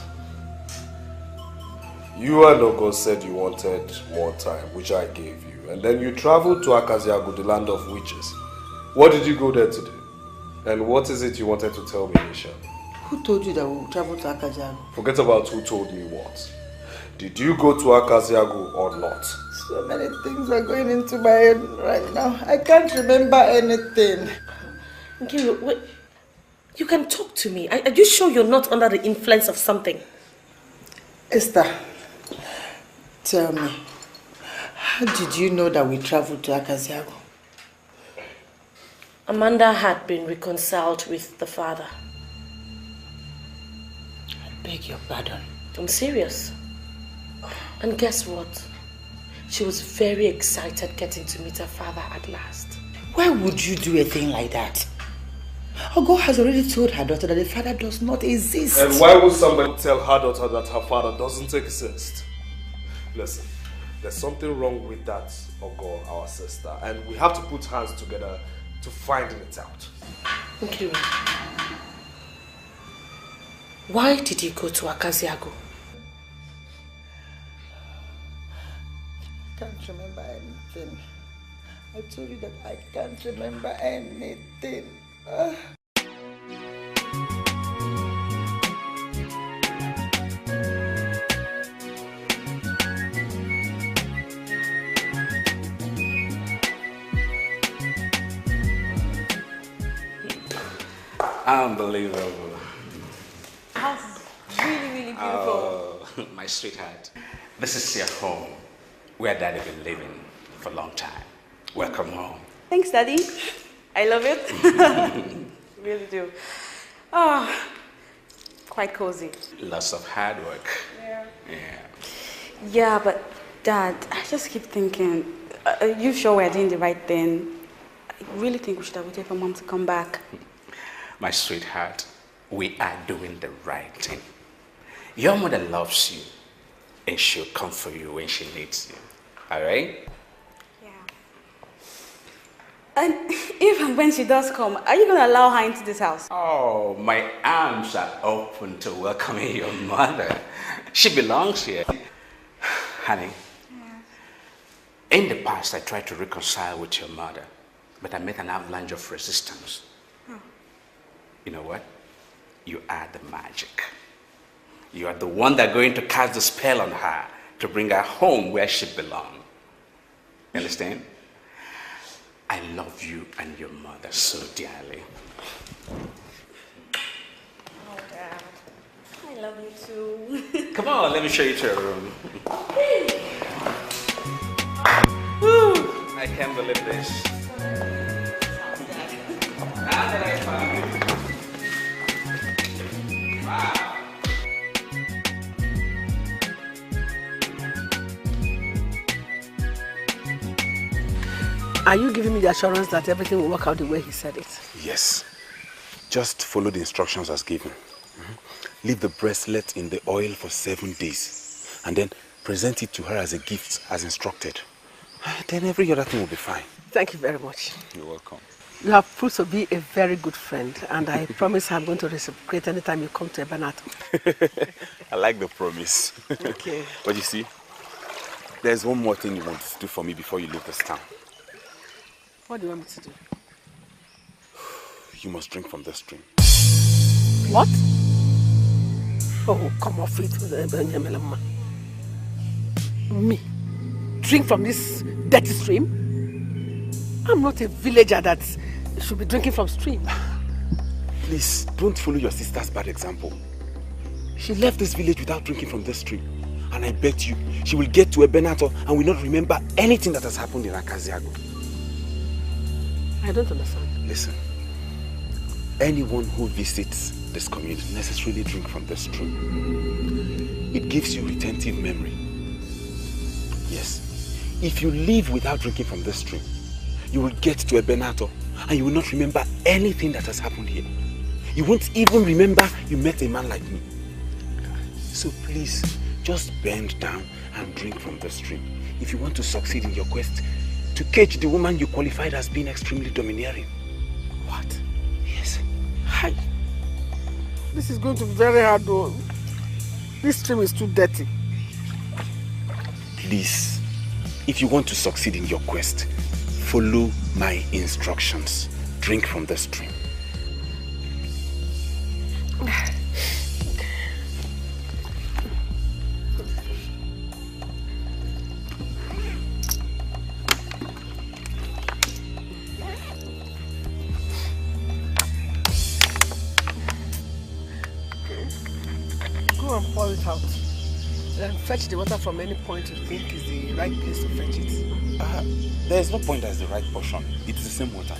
A: You and Ogo said you wanted more time, which I gave you. And then you traveled to Akaziago, the land of witches. What did you go there to do? And what is it you wanted to tell me, Nisha?
K: Who told you that we will travel to Akaziago?
A: Forget about who told me what. Did you go to Akaziago or not?
K: So many things are going into my head right now. I can't remember anything.
H: Nkiru, wait. You can talk to me. Are you sure you're not under the influence of something?
K: Esther, tell me, how did you know that we traveled to Akaziago?
H: Amanda had been reconciled with the father.
K: I beg your pardon.
H: I'm serious. And guess what? She was very excited getting to meet her father at last.
K: Why would you do a thing like that? Ogo has already told her daughter that the father does not exist.
A: And why would somebody tell her daughter that her father doesn't exist? Listen, there's something wrong with that Ogo, our sister, and we have to put hands together to find it out.
H: Okay. Why did you go to Akaziago?
K: I can't remember anything. I told you that I can't remember anything.
D: Unbelievable.
T: That's really, really beautiful.
D: Oh, my sweetheart. This is your home, where Daddy been living for a long time. Welcome home.
T: Thanks, Daddy. I love it. Really do. Oh, quite cozy.
D: Lots of hard work.
T: Yeah.
D: Yeah.
Q: Yeah, but Dad, I just keep thinking, are you sure we're doing the right thing? I really think we should have waited for Mom to come back.
D: My sweetheart, we are doing the right thing. Your mother loves you, and she'll come for you when she needs you. All right?
Q: And if and when she does come, are you going to allow her into this house?
D: Oh, my arms are open to welcoming your mother. She belongs here. Honey, in the past, I tried to reconcile with your mother, but I met an avalanche of resistance.
Q: Oh.
D: You know what? You are the magic. You are the one that's going to cast the spell on her to bring her home where she belongs. You understand? I love you and your mother so dearly.
T: Oh, Dad. I love you too.
D: Come on, let me show you to your room. Woo, I can't believe this. Now that I found you. Wow.
C: Are you giving me the assurance that everything will work out the way he said it?
F: Yes. Just follow the instructions as given. Leave the bracelet in the oil for 7 days. And then present it to her as a gift as instructed. Then every other thing will be fine.
C: Thank you very much.
F: You're welcome.
C: You have proved to be a very good friend, and I promise I'm going to reciprocate anytime you come to Ebenato.
F: I like the promise.
C: Okay.
F: But you see, there's one more thing you want to do for me before you leave this town.
C: What do you want me to do?
F: You must drink from the stream.
C: What? Oh, come off it. Me? Drink from this dirty stream? I'm not a villager that should be drinking from stream.
F: Please, don't follow your sister's bad example. She left this village without drinking from this stream. And I bet you, she will get to Ebenato and will not remember anything that has happened in Akaziago.
C: I don't understand.
F: Listen, anyone who visits this community necessarily drink from the stream. It gives you retentive memory. Yes, if you live without drinking from this stream, you will get to Ebenato and you will not remember anything that has happened here. You won't even remember you met a man like me. So please, just bend down and drink from the stream if you want to succeed in your quest to catch the woman you qualified as being extremely domineering.
C: What?
F: Yes.
C: Hi. This is going to be very hard though. This stream is too dirty.
F: Please, if you want to succeed in your quest, follow my instructions. Drink from the stream.
C: Go and pour it out. Then fetch the water from any point you think is the right place to fetch it.
F: There is no point as the right portion. It's the same water.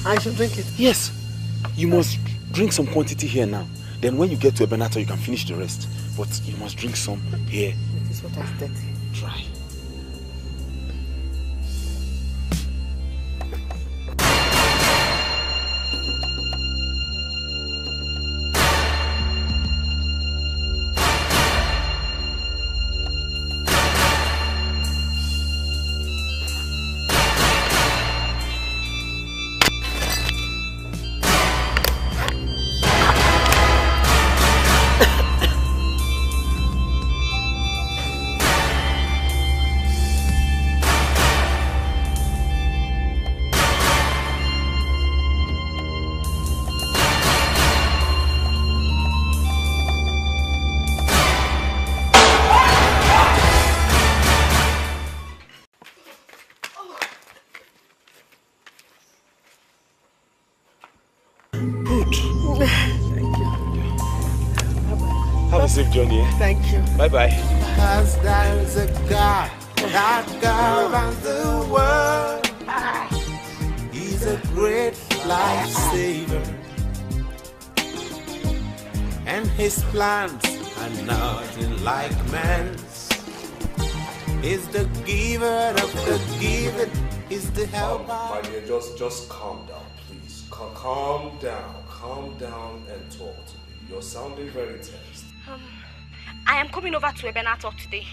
C: I should drink it?
F: Yes. You must drink some quantity here now. Then when you get to Ebenato, you can finish the rest. But you must drink some here.
C: This water is dirty.
F: Try. Have a safe journey.
C: Thank you.
F: Bye-bye.
G: As there's a God that governs the world. He's a great lifesaver. And his plans are nothing like man's. He's the giver of the given. He's the helper.
A: My dear, just calm down, please. Calm down and talk to me. You're sounding very tense.
L: I am coming over to Ebenator today.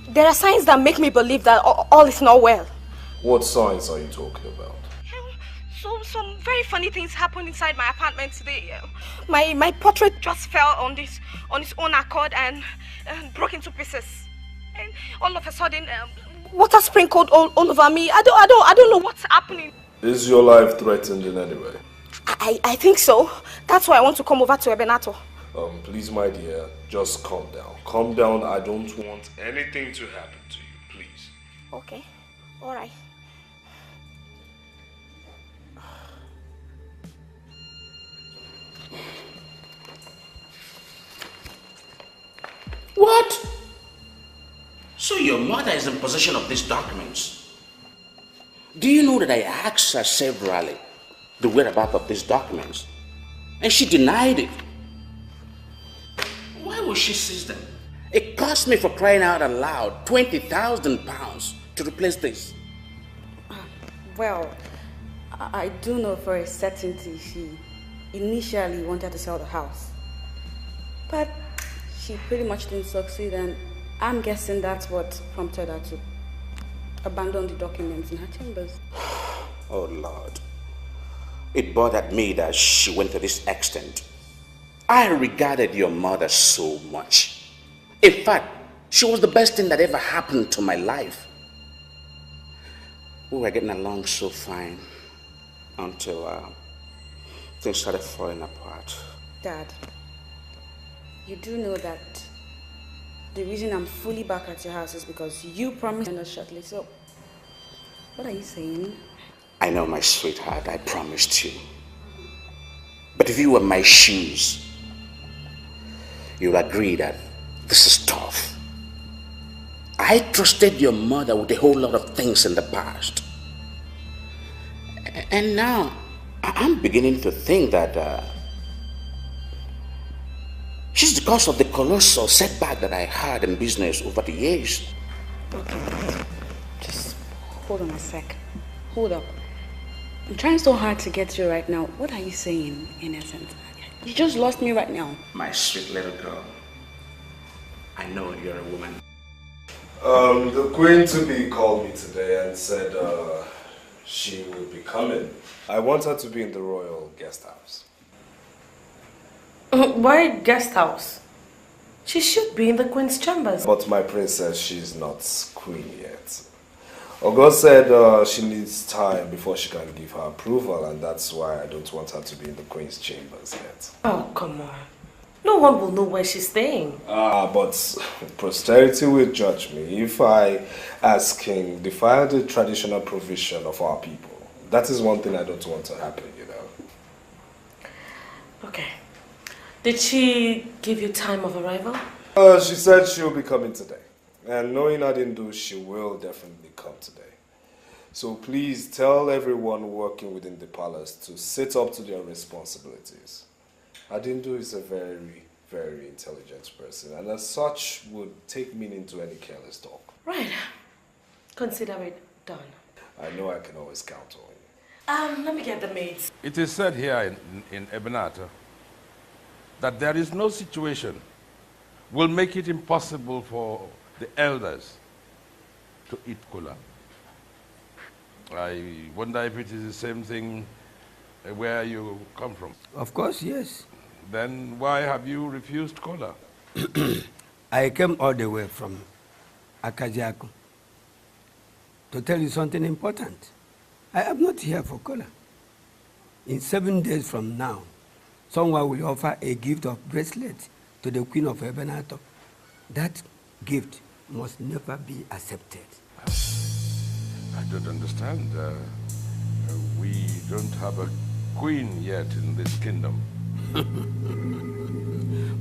L: There are signs that make me believe that all is not well.
A: What signs are you talking about?
L: So some very funny things happened inside my apartment today. My portrait just fell on its own accord and broke into pieces. And all of a sudden, water sprinkled all over me. I don't know what's happening.
A: Is your life threatened in any way?
L: I think so. That's why I want to come over to Ebenator.
A: Please, my dear, just calm down. Calm down. I don't want anything to happen to you, please.
L: Okay. All right.
D: What? So your mother is in possession of these documents? Do you know that I asked her severally the whereabouts of these documents? And she denied it. Why would she seize them? It cost me, for crying out aloud, £20,000 to replace this.
Q: Well, I do know for a certainty she initially wanted to sell the house. But she pretty much didn't succeed, and I'm guessing that's what prompted her to abandon the documents in her chambers.
D: Oh, Lord. It bothered me that she went to this extent. I regarded your mother so much. In fact, she was the best thing that ever happened to my life. We were getting along so fine until things started falling apart.
Q: Dad, you do know that the reason I'm fully back at your house is because you promised us shortly. So, what are you saying?
D: I know, my sweetheart, I promised you. But if you were my shoes, you'll agree that this is tough. I trusted your mother with a whole lot of things in the past. And now, I'm beginning to think that she's the cause of the colossal setback that I had in business over the years.
Q: Okay, just hold on a sec. Hold up. I'm trying so hard to get you right now. What are you saying, in essence? You just lost me right now.
D: My sweet little girl, I know you're a woman.
A: The queen-to-be called me today and said she will be coming. I want her to be in the royal guest house.
H: Why guest house? She should be in the queen's chambers.
A: But my princess, she's not queen yet. Ogo said she needs time before she can give her approval, and that's why I don't want her to be in the queen's chambers yet.
H: Oh, come on. No one will know where she's staying.
A: But posterity will judge me if I, as king, defy the traditional provision of our people. That is one thing I don't want to happen, you know.
H: Okay. Did she give you time of arrival?
A: She said she'll be coming today. And knowing Adindu, she will definitely come today. So please tell everyone working within the palace to sit up to their responsibilities. Adindu is a very, very intelligent person, and as such would take meaning to any careless talk.
H: Right. Consider it done.
A: I know I can always count on you.
H: Let me get the maids.
B: It is said here in Ebenator that there is no situation will make it impossible for the elders to eat kola. I wonder if it is the same thing where you come from.
R: Of course, yes.
B: Then why have you refused kola?
R: I came all the way from Akajiaku to tell you something important. I am not here for kola. In 7 days from now, someone will offer a gift of bracelet to the Queen of Ebenator. That gift must never be accepted.
B: I don't understand. We don't have a queen yet in this kingdom.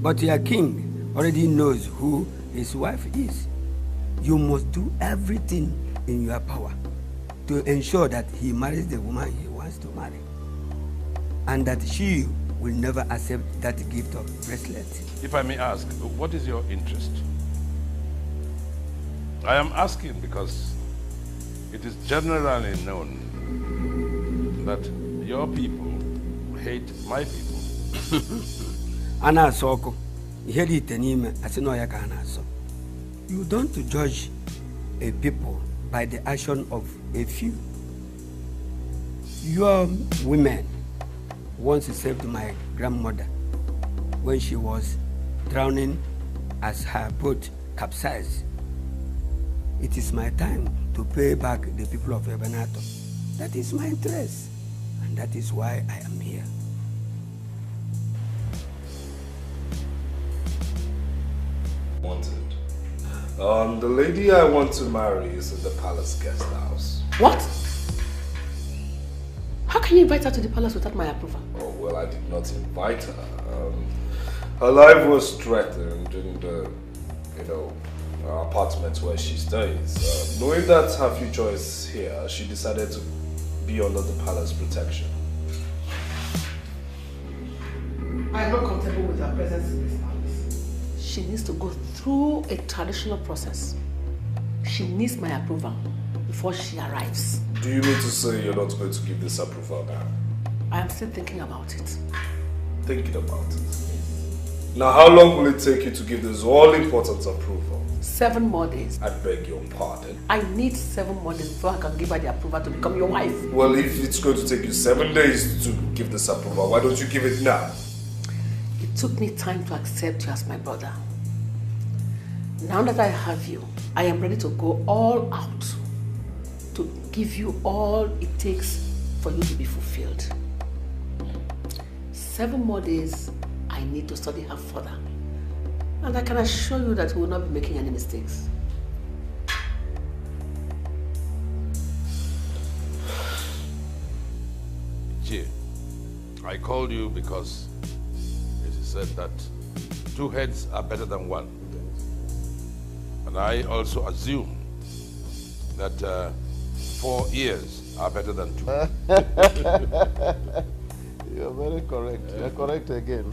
R: But your king already knows who his wife is. You must do everything in your power to ensure that he marries the woman he wants to marry, and that she will never accept that gift of bracelet.
B: If I may ask, what is your interest? I am asking because it is generally known that your people hate my people.
R: Ana Soko, You don't judge a people by the action of a few. Your women once saved my grandmother when she was drowning as her boat capsized. It is my time to pay back the people of Ebenator. That is my interest, and that is why I am here.
A: Wanted. The lady I want to marry is in the palace guest house.
C: What? How can you invite her to the palace without my approval?
A: Oh, well, I did not invite her. Her life was threatened in the, apartment where she stays. Knowing that her future is here, she decided to be under the palace protection.
C: I am not comfortable with her presence in this palace. She needs to go through a traditional process. She needs my approval before she arrives.
A: Do you mean to say you're not going to give this approval now?
C: I am still thinking about it.
A: Thinking about it? Now, how long will it take you to give this all-important approval?
C: 7 more days.
A: I beg your pardon?
C: I need 7 more days before I can give her the approval to become your wife.
A: Well, if it's going to take you 7 days to give this approval, why don't you give it now?
C: It took me time to accept you as my brother. Now that I have you, I am ready to go all out to give you all it takes for you to be fulfilled. 7 more days, I need to study her further. And I can assure you that we will not be making any mistakes.
B: Chi, I called you because it is said that 2 heads are better than 1. And I also assume that 4 ears are better than 2.
E: You're very correct. You're correct again.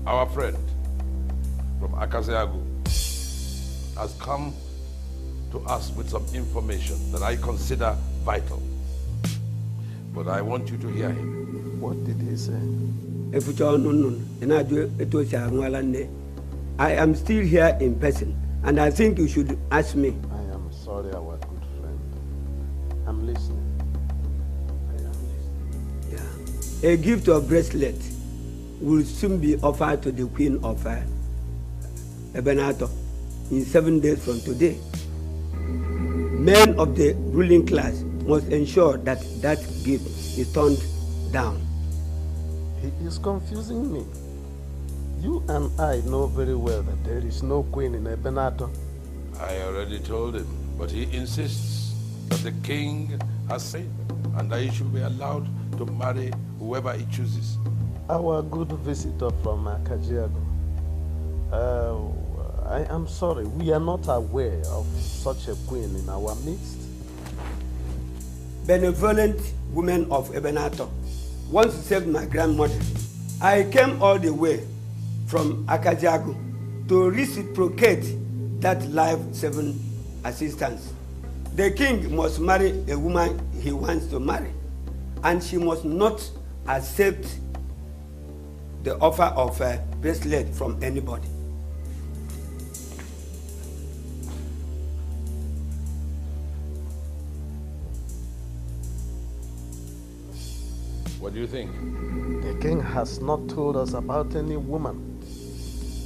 B: Our friend from Akaziagu has come to us with some information that I consider vital. But I want you to hear him.
E: What did he say?
R: I am still here in person, and I think you should ask me.
E: I am sorry, our good friend. I'm listening.
R: A gift of bracelet will soon be offered to the Queen of Ebenator in 7 days from today. Men of the ruling class must ensure that that gift is turned down.
E: He is confusing me. You and I know very well that there is no queen in Ebenator.
B: I already told him, but he insists that the king has said and that he should be allowed to marry whoever he chooses.
E: Our good visitor from Kajiado, I am sorry, we are not aware of such a queen in our midst.
R: Benevolent women of Ebenator once saved my grandmother. I came all the way from Akajiago to reciprocate that life-saving assistance. The king must marry a woman he wants to marry, and she must not accept the offer of a bracelet from anybody.
B: What do you think?
E: The king has not told us about any woman,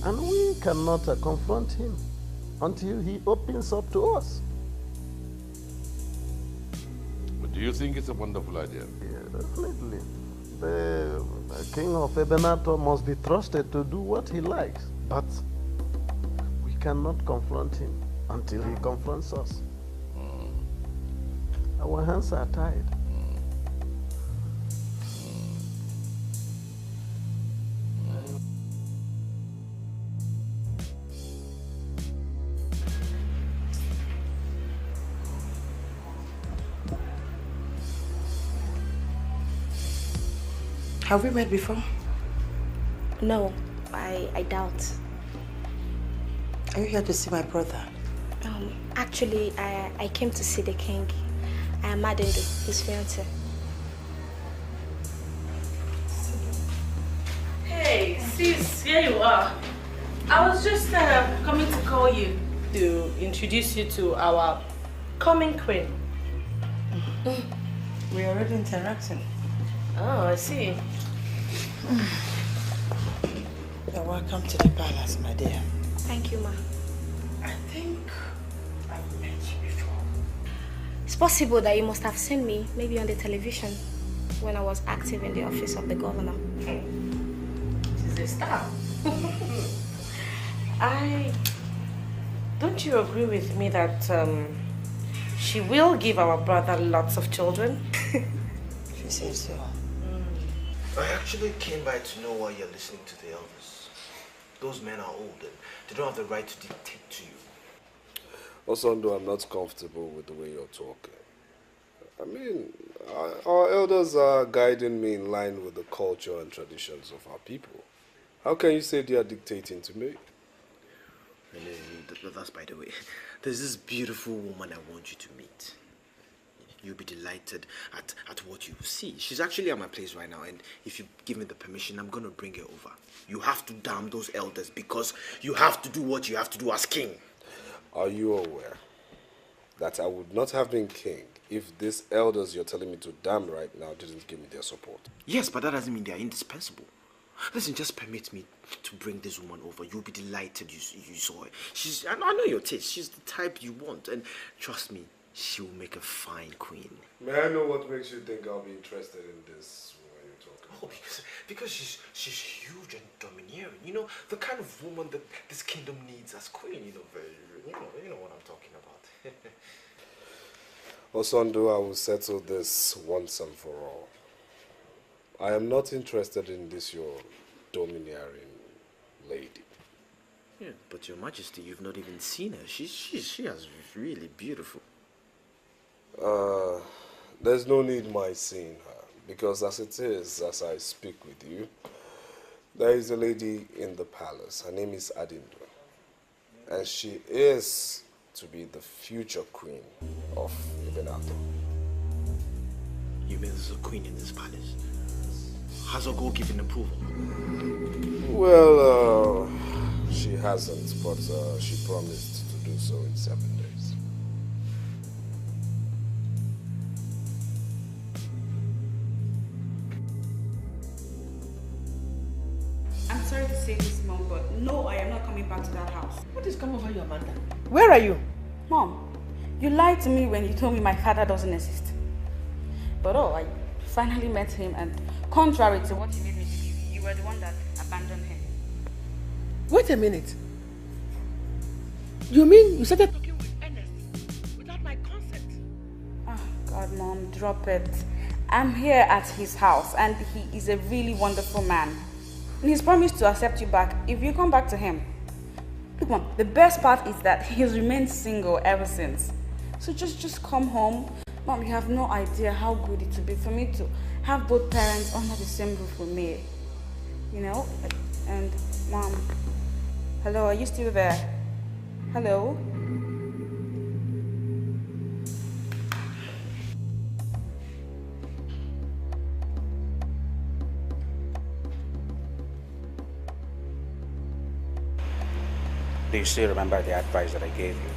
E: and we cannot confront him until he opens up to us.
B: But do you think it's a wonderful idea?
E: Yeah, definitely. The king of Ebenator must be trusted to do what he likes, but we cannot confront him until he confronts us. Our hands are tied.
H: Have we met before?
J: No, I doubt.
H: Are you here to see my brother?
J: Actually, I came to see the king. I am Madendu, his fiancé.
Q: Sis, here you are. I was just coming to call you to introduce you to our coming queen.
K: We're already interacting.
Q: Oh, I see.
K: You're welcome to the palace, my dear.
L: Thank you, ma.
K: I think I've met you before.
L: It's possible that you must have seen me, maybe on the television, when I was active in the office of the governor.
Q: She's a star. Don't you agree with me that she will give our brother lots of children?
K: She says so.
F: I actually came by to know why you're listening to the elders. Those men are old and they don't have the right to dictate to you.
A: Osondo, I'm not comfortable with the way you're talking. I mean, our elders are guiding me in line with the culture and traditions of our people. How can you say they are dictating to me?
F: That's by the way. There's this beautiful woman I want you to meet. You'll be delighted at what you see. She's actually at my place right now, and if you give me the permission, I'm going to bring her over. You have to damn those elders because you have to do what you have to do as king.
A: Are you aware that I would not have been king if these elders you're telling me to damn right now didn't give me their support?
F: Yes, but that doesn't mean they are indispensable. Listen, just permit me to bring this woman over. You'll be delighted you saw her. I know your taste. She's the type you want. And trust me, she will make a fine queen.
A: May I know what makes you think I'll be interested in this woman you're talking about?
F: Oh, because she's huge and domineering. You know, the kind of woman that this kingdom needs as queen. You know what I'm talking about.
A: Osondo, I will settle this once and for all. I am not interested in this your domineering lady.
F: Yeah, but your majesty, you've not even seen her. She is really beautiful.
A: There's no need my seeing her, because as it is, as I speak with you, there is a lady in the palace. Her name is Adindo, and she is to be the future queen of Ebenato.
F: You mean there's a queen in this palace? Has Ogo given approval?
A: Well, she hasn't, but she promised to do so in 7 days.
Q: I'm sorry to say this, Mom, but no, I am not coming back to that house.
C: What is coming over you, Amanda?
Q: Where are you? Mom, you lied to me when you told me my father doesn't exist. But I finally met him, and contrary to what you made me believe, you were the one that abandoned him.
C: Wait a minute. You mean you started talking with Ernest without my consent?
Q: Oh, God, Mom, drop it. I'm here at his house, and he is a really wonderful man. And he's promised to accept you back if you come back to him. Look, Mom, the best part is that he's remained single ever since. So just come home. Mom, you have no idea how good it would be for me to have both parents under the same roof with me. You know? And, Mom, hello, are you still there? Hello?
D: Do you still remember the advice that I gave you?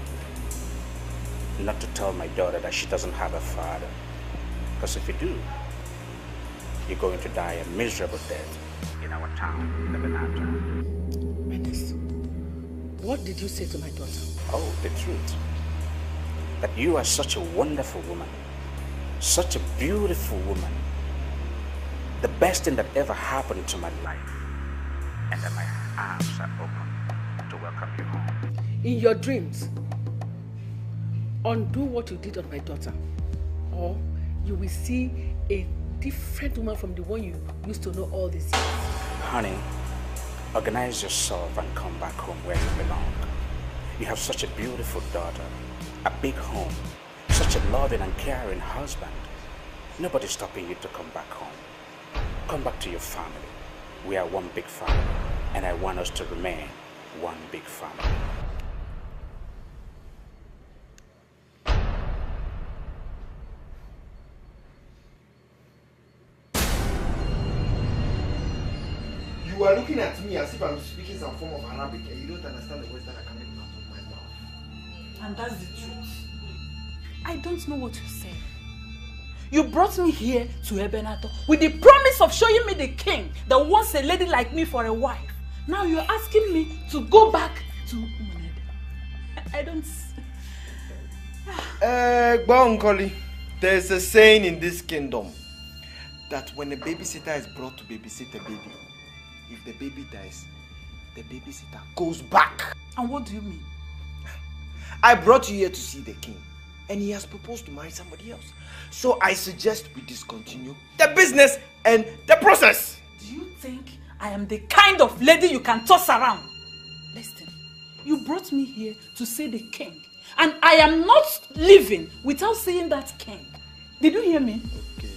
D: Not to tell my daughter that she doesn't have a father. Because if you do, you're going to die a miserable death in our town, Lebanon.
C: Ernest, what did you say to my daughter?
D: Oh, the truth. That you are such a wonderful woman. Such a beautiful woman. The best thing that ever happened to my life. And that my arms are open to welcome you home.
C: In your dreams, undo what you did on my daughter, or you will see a different woman from the one you used to know all these years.
D: Honey, organize yourself and come back home where you belong. You have such a beautiful daughter, a big home, such a loving and caring husband. Nobody's stopping you to come back home. Come back to your family. We are one big family, and I want us to remain one big family.
F: You are looking at me if I'm speaking some form of Arabic and you don't understand the words that are coming out of my mouth.
U: And that's the truth. I don't know what you're saying. You brought me here to Ebenator with the promise of showing me the king that wants a lady like me for a wife. Now you're asking me to go back to Umunede. I don't...
F: Nkoli, there's a saying in this kingdom that when a babysitter is brought to babysit a baby, if the baby dies, the babysitter goes back.
U: And what do you mean?
F: I brought you here to see the king, and he has proposed to marry somebody else. So I suggest we discontinue the business and the process.
U: Do you think I am the kind of lady you can toss around? Listen, you brought me here to see the king, and I am not leaving without seeing that king. Did you hear me?
F: Okay.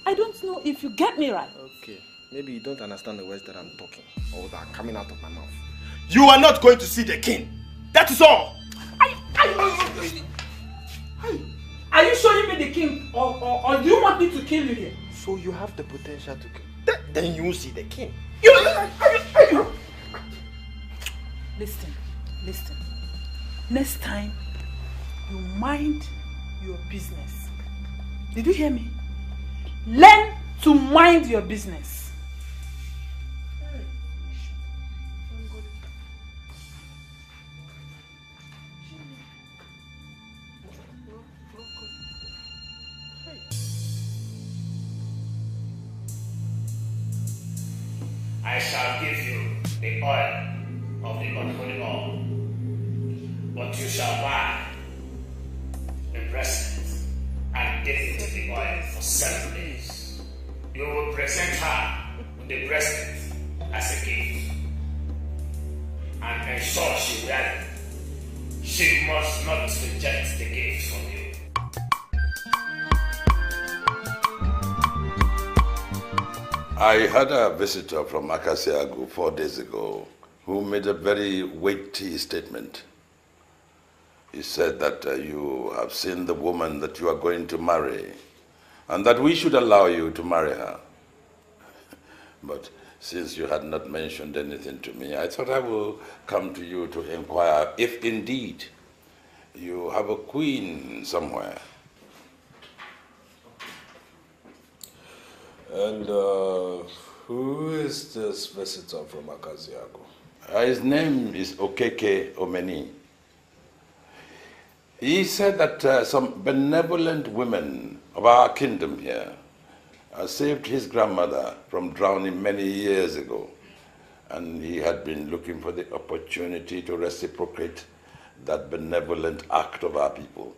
U: I don't know if you get me right.
F: Okay. Maybe you don't understand the words that I'm talking or that are coming out of my mouth. You are not going to see the king. That is all.
U: Are you showing me the king or do you want me to kill you here?
F: So you have the potential to kill. Then you will see the king.
U: Listen. Next time, you mind your business. Did you hear me? Learn to mind your business.
S: I shall give you the oil of the unholy oil, but you shall buy the breastplate and give it to the oil for 7 days. You will present her with the breastplate as a gift and ensure she wears it. She must not reject the gift from you.
B: I had a visitor from Akasiagu 4 days ago who made a very weighty statement. He said that you have seen the woman that you are going to marry and that we should allow you to marry her. But since you had not mentioned anything to me, I thought I will come to you to inquire if indeed you have a queen somewhere.
A: And who is this visitor from Akaziago?
B: His name is Okeke Omeni. He said that some benevolent women of our kingdom here saved his grandmother from drowning many years ago. And he had been looking for the opportunity to reciprocate that benevolent act of our people.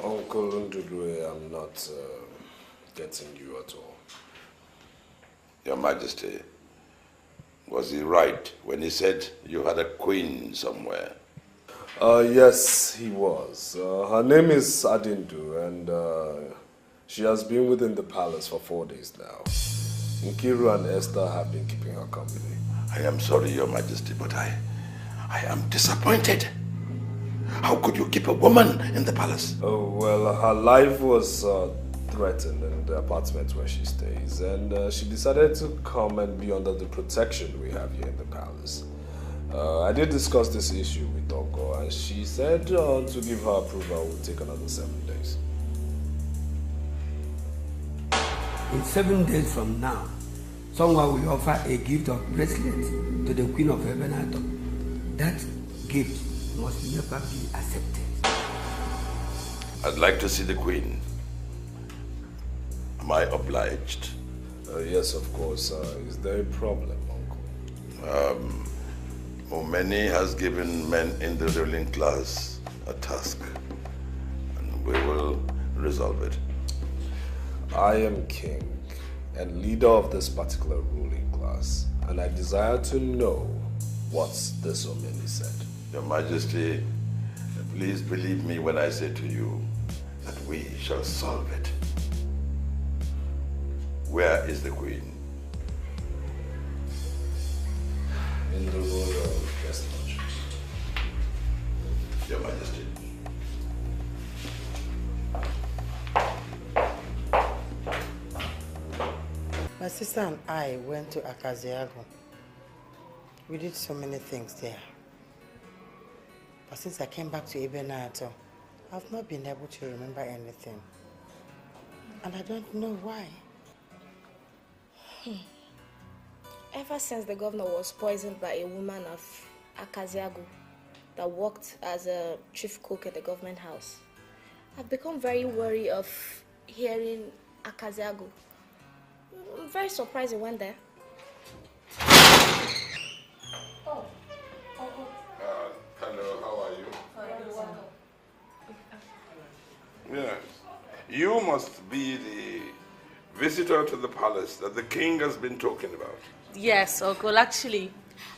A: Uncle Ndudwe, I'm not getting you at all.
B: Your Majesty, was he right when he said you had a queen somewhere?
A: Yes, he was. Her name is Adindu, and she has been within the palace for 4 days now. Nkiru and Esther have been keeping her company.
B: I am sorry, Your Majesty, but I am disappointed. How could you keep a woman in the palace?
A: Oh, well, her life was threatened in the apartment where she stays, and she decided to come and be under the protection we have here in the palace. I did discuss this issue with Oko, and she said to give her approval would take another 7 days.
R: In 7 days from now, someone will offer a gift of bracelet to the Queen of Ebenator. That gift must never be accepted.
B: I'd like to see the Queen. Am I obliged?
A: Yes, of course. Is there a problem, Uncle?
B: Omeni has given men in the ruling class a task, and we will resolve it.
A: I am king and leader of this particular ruling class, and I desire to know what this Omeni said.
B: Your Majesty, please believe me when I say to you that we shall solve it. Where is the Queen?
A: In the royal guest lodge.
B: Your Majesty.
K: My sister and I went to Akaziago We did so many things there. But since I came back to Ebenato, I've not been able to remember anything. And I don't know why.
L: Ever since the governor was poisoned by a woman of Akaziago that worked as a chief cook at the government house, I've become very wary of hearing Akaziago. I'm very surprised he went there.
B: Hello, how are you? Yes. You must be the visitor to the palace that the king has been talking about.
H: Yes, Uncle. Actually,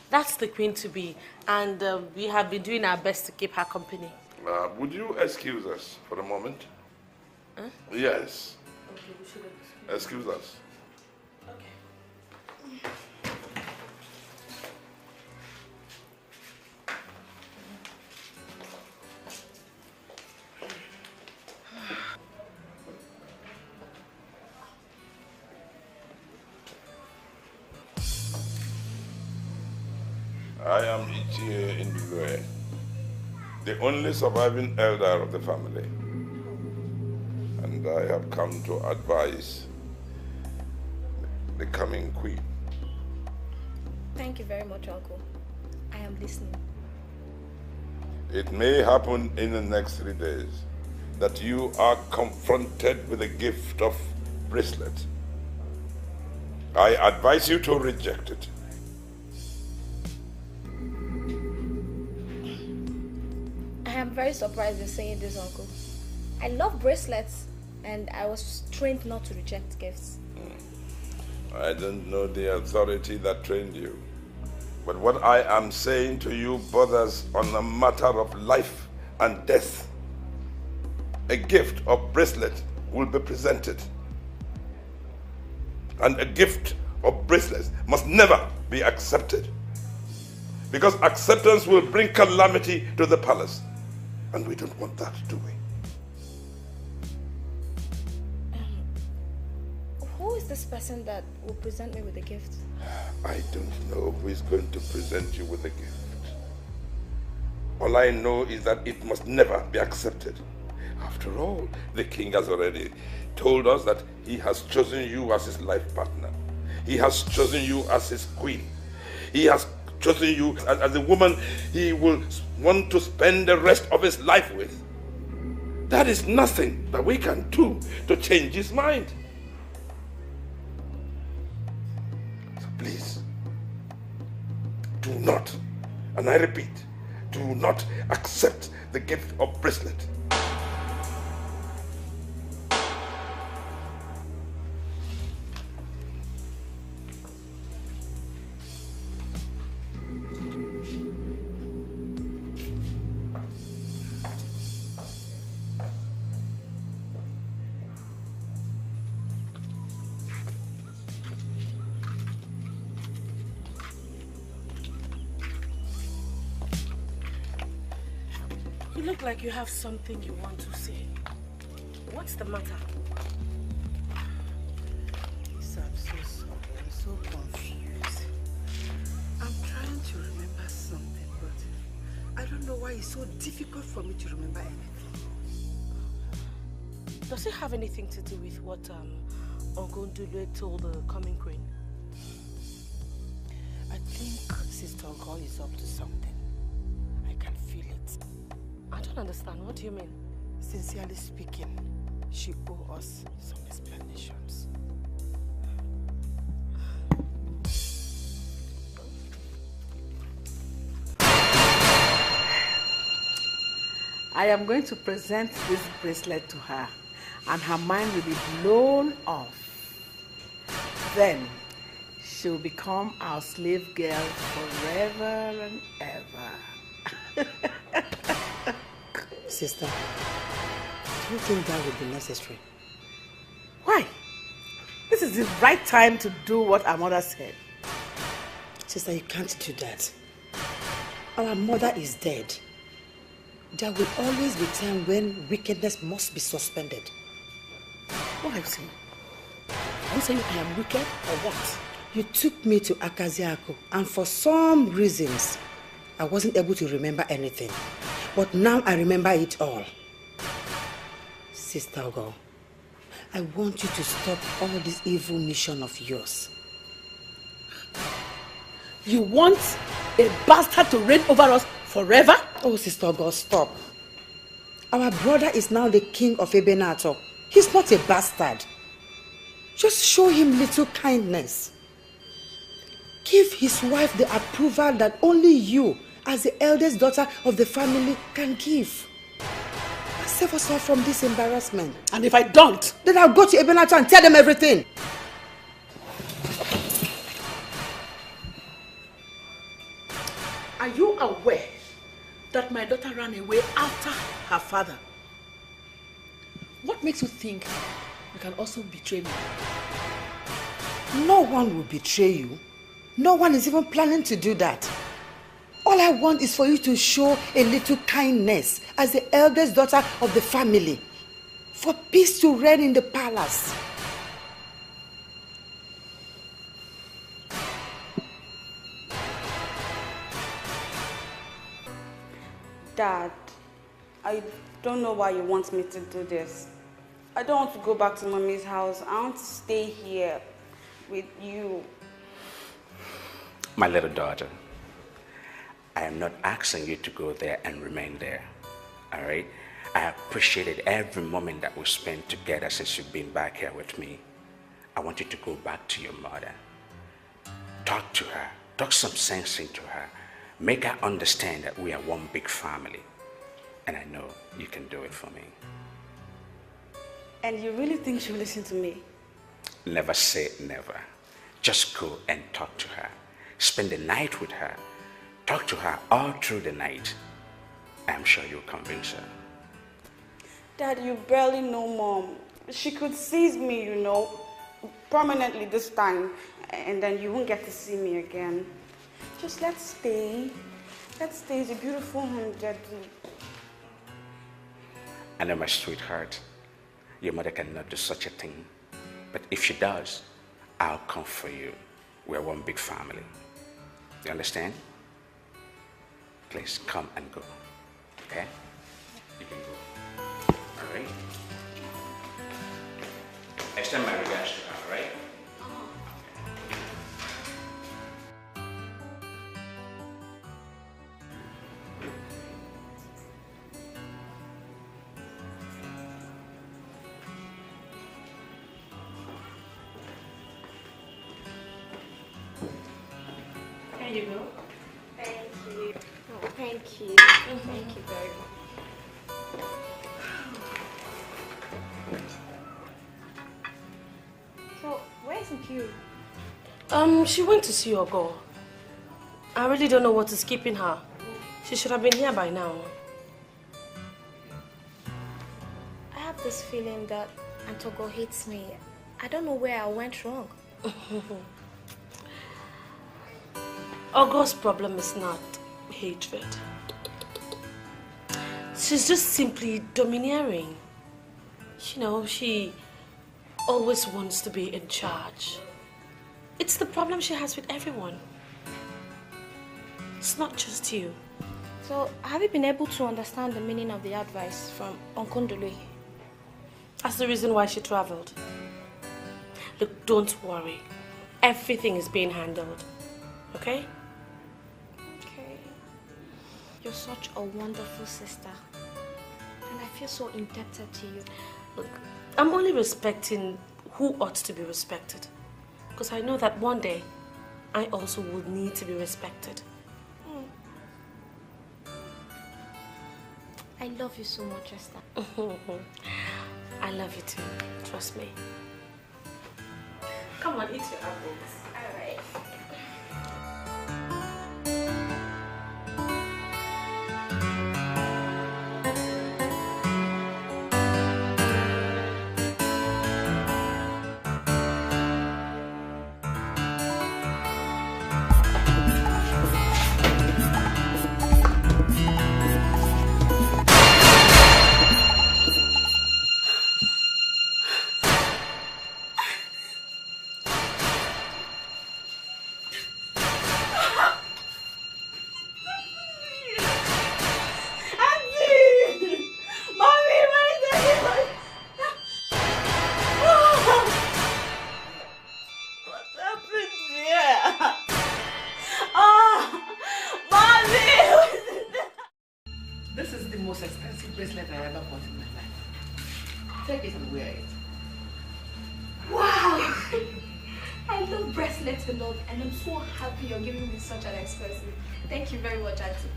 H: that's the queen to be, and we have been doing our best to keep her company.
B: Would you excuse us for a moment?
H: Huh?
B: Yes.
H: Okay, we should
B: Excuse us. I am Ezuruonye, the only surviving elder of the family. And I have come to advise the coming queen.
L: Thank you very much, Uncle. I am listening.
B: It may happen in the next 3 days that you are confronted with a gift of bracelet. I advise you to reject it.
L: I am very surprised in saying this, Uncle. I love bracelets, and I was trained not to reject gifts.
B: I don't know the authority that trained you, but what I am saying to you borders on a matter of life and death. A gift of bracelet will be presented, and a gift of bracelets must never be accepted, because acceptance will bring calamity to the palace, and we don't want that, do we?
L: Who is this person that will present me with a gift?
B: I don't know who is going to present you with a gift. All I know is that it must never be accepted. After all, the king has already told us that he has chosen you as his life partner. He has chosen you as his queen. He has chosen you as the woman he will want to spend the rest of his life with. That is nothing that we can do to change his mind. So please, do not, and I repeat, do not accept the gift of bracelet.
H: You look like you have something you want to say. What's the matter?
N: Lisa, I'm so sorry. I'm so confused. I'm trying to remember something, but I don't know why it's so difficult for me to remember anything.
H: Does it have anything to do with what Uncle Ndulue told the coming queen?
N: I think Sister Uncle is up to something. I can feel it.
H: I don't understand. What do you mean?
N: Sincerely speaking, she owes us some explanations. I am going to present this bracelet to her, and her mind will be blown off. Then she will become our slave girl forever and ever.
K: Sister, do you think that would be necessary?
N: Why? This is the right time to do what our mother said.
K: Sister, you can't do that. Our mother is dead. There will always be time when wickedness must be suspended.
N: What are you saying? Are you saying I am wicked or what?
K: You took me to Akaziako, and for some reasons, I wasn't able to remember anything. But now I remember it all. Sister Ogo, I want you to stop all this evil mission of yours.
C: You want a bastard to reign over us forever?
K: Oh, Sister Ogo, stop. Our brother is now the king of Ebenator. He's not a bastard. Just show him little kindness. Give his wife the approval that only you, as the eldest daughter of the family, can give. Save us all from this embarrassment.
C: And if I don't?
K: Then I'll go to Ebenator and tell them everything.
C: Are you aware that my daughter ran away after her father? What makes you think you can also betray me?
K: No one will betray you. No one is even planning to do that. All I want is for you to show a little kindness as the eldest daughter of the family. For peace to reign in the palace.
Q: Dad, I don't know why you want me to do this. I don't want to go back to Mommy's house. I want to stay here with you.
D: My little daughter, I am not asking you to go there and remain there, all right? I appreciated every moment that we spent together since you've been back here with me. I want you to go back to your mother. Talk to her, talk some sense into her. Make her understand that we are one big family. And I know you can do it for me.
Q: And you really think she'll listen to me?
D: Never say never. Just go and talk to her. Spend the night with her. Talk to her all through the night. I'm sure you'll convince her.
Q: Dad, you barely know Mom. She could seize me, you know, permanently this time. And then you won't get to see me again. Just let's stay. Let's stay. It's a beautiful home, Daddy.
D: I know, my sweetheart, your mother cannot do such a thing. But if she does, I'll come for you. We're one big family. You understand? Please come and go. Okay? You can go. All right? Extend my regards to her, all right?
H: Here you go.
L: Thank you. Oh, thank you. Thank you very much. So, where isn't you?
H: She went to see your girl. I really don't know what is keeping her. She should have been here by now.
L: I have this feeling that Antogo hates me. I don't know where I went wrong.
H: Ogo's problem is not hatred. She's just simply domineering. You know, she always wants to be in charge. It's the problem she has with everyone. It's not just you.
L: So, have you been able to understand the meaning of the advice from Onkondolwe?
H: That's the reason why she traveled. Look, don't worry. Everything is being handled. Okay?
L: Okay. You're such a wonderful sister. And I feel so indebted to you.
H: Look, I'm only respecting who ought to be respected. Because I know that one day, I also would need to be respected.
L: I love you so much, Esther.
H: I love you too. Trust me. Come on, eat your apples.
L: All right.
C: most expensive bracelet I ever bought in my life. Take it and wear it.
L: Wow! I love bracelets a lot, and I'm so happy you're giving me such an expensive. Thank you very much, Auntie.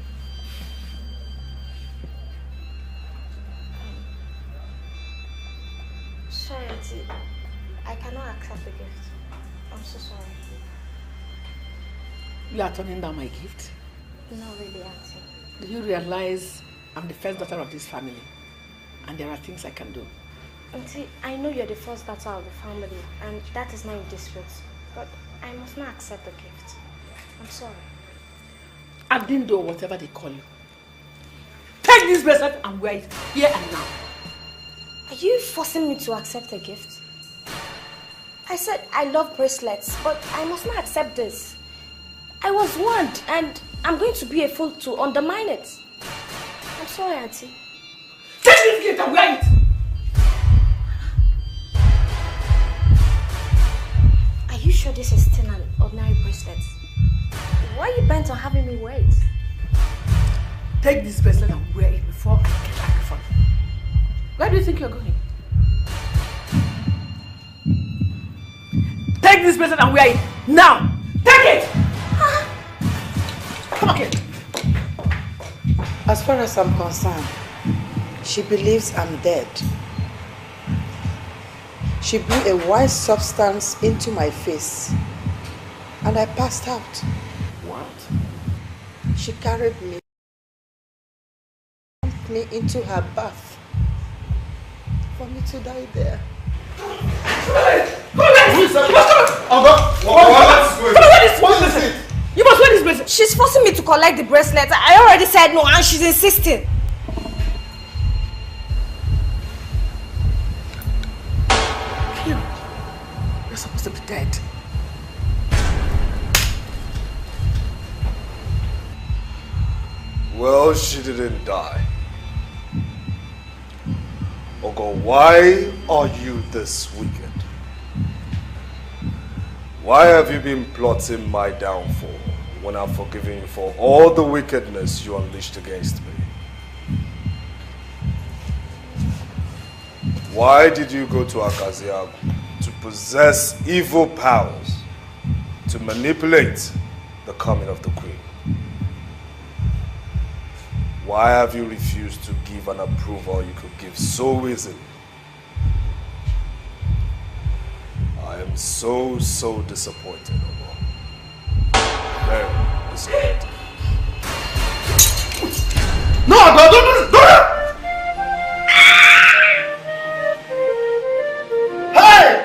L: Sorry, Auntie. I cannot accept the gift. I'm so sorry.
C: You are turning down my gift?
L: No, really, Auntie.
C: Do you realize I'm the first daughter of this family, and there are things I can do?
L: Auntie, I know you're the first daughter of the family, and that is not in dispute. But I must not accept the gift. I'm sorry.
C: Adindo, or whatever they call you. Take this bracelet and wear it here and now.
L: Are you forcing me to accept a gift? I said I love bracelets, but I must not accept this. I was warned, and I'm going to be a fool to undermine it. I'm sorry, Auntie.
C: Take this gift and wear it!
L: Are you sure this is still an ordinary bracelet? Why are you bent on having me wear it?
C: Take this bracelet and wear it before I get angry for you. Where do you think you're going? Take this bracelet and wear it now! Take it! Come on, kid.
N: As far as I'm concerned, she believes I'm dead. She blew a white substance into my face, and I passed out.
C: What?
N: She carried me into her bath for me to die there.
L: What is it? You must wear this bracelet. She's forcing me to collect the bracelet. I already said no, and she's insisting.
C: You're supposed to be dead.
A: Well, she didn't die. Ogo, why are you this wicked? Why have you been plotting my downfall when I've forgiven you for all the wickedness you unleashed against me? Why did you go to Akaziagu to possess evil powers to manipulate the coming of the queen? Why have you refused to give an approval you could give so easily? I am so disappointed, Ogo. Very disappointed.
E: No, don't! Hey!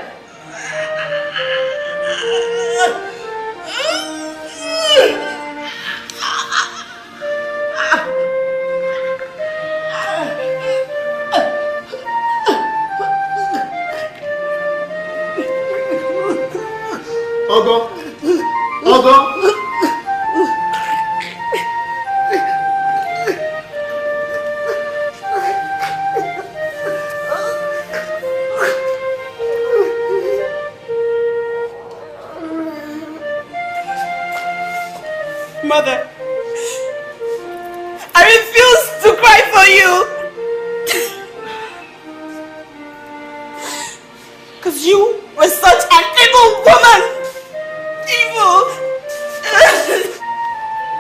E: Ogo!
C: Mother, I refuse to cry for you. Because you were such an evil woman.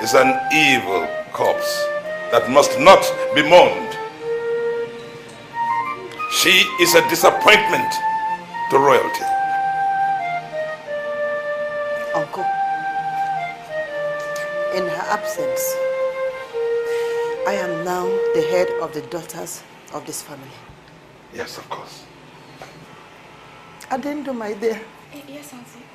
B: Is an evil corpse that must not be mourned. She is a disappointment to royalty.
N: Uncle, in her absence, I am now the head of the daughters of this family.
B: Yes, of course.
N: Adendo, my dear.
L: Yes, Auntie.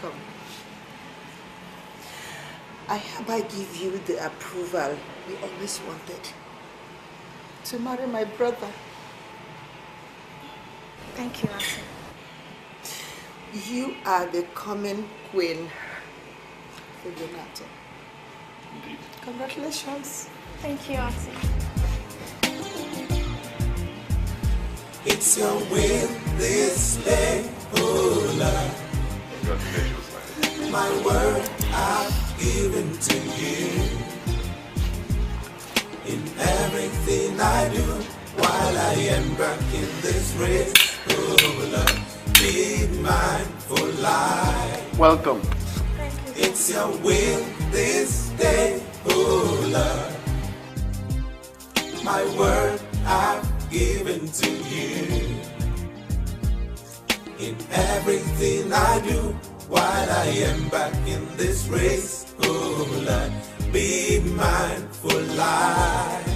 N: Come. I hereby give you the approval we always wanted to marry my brother.
L: Thank you, Auntie.
N: You are the coming queen for Benato.
B: Indeed.
N: Congratulations.
L: Thank you, Auntie.
G: It's your will this day, oh Lord.
B: Congratulations,
G: My word I've given to you. In everything I do, while I embark in this race, oh Lord, be mine for life.
E: Welcome.
G: It's your will this day, oh Lord. My word I've given to you. In everything I do, while I am back in this race, oh Lord, be mine for life.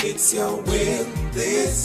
G: It's your will this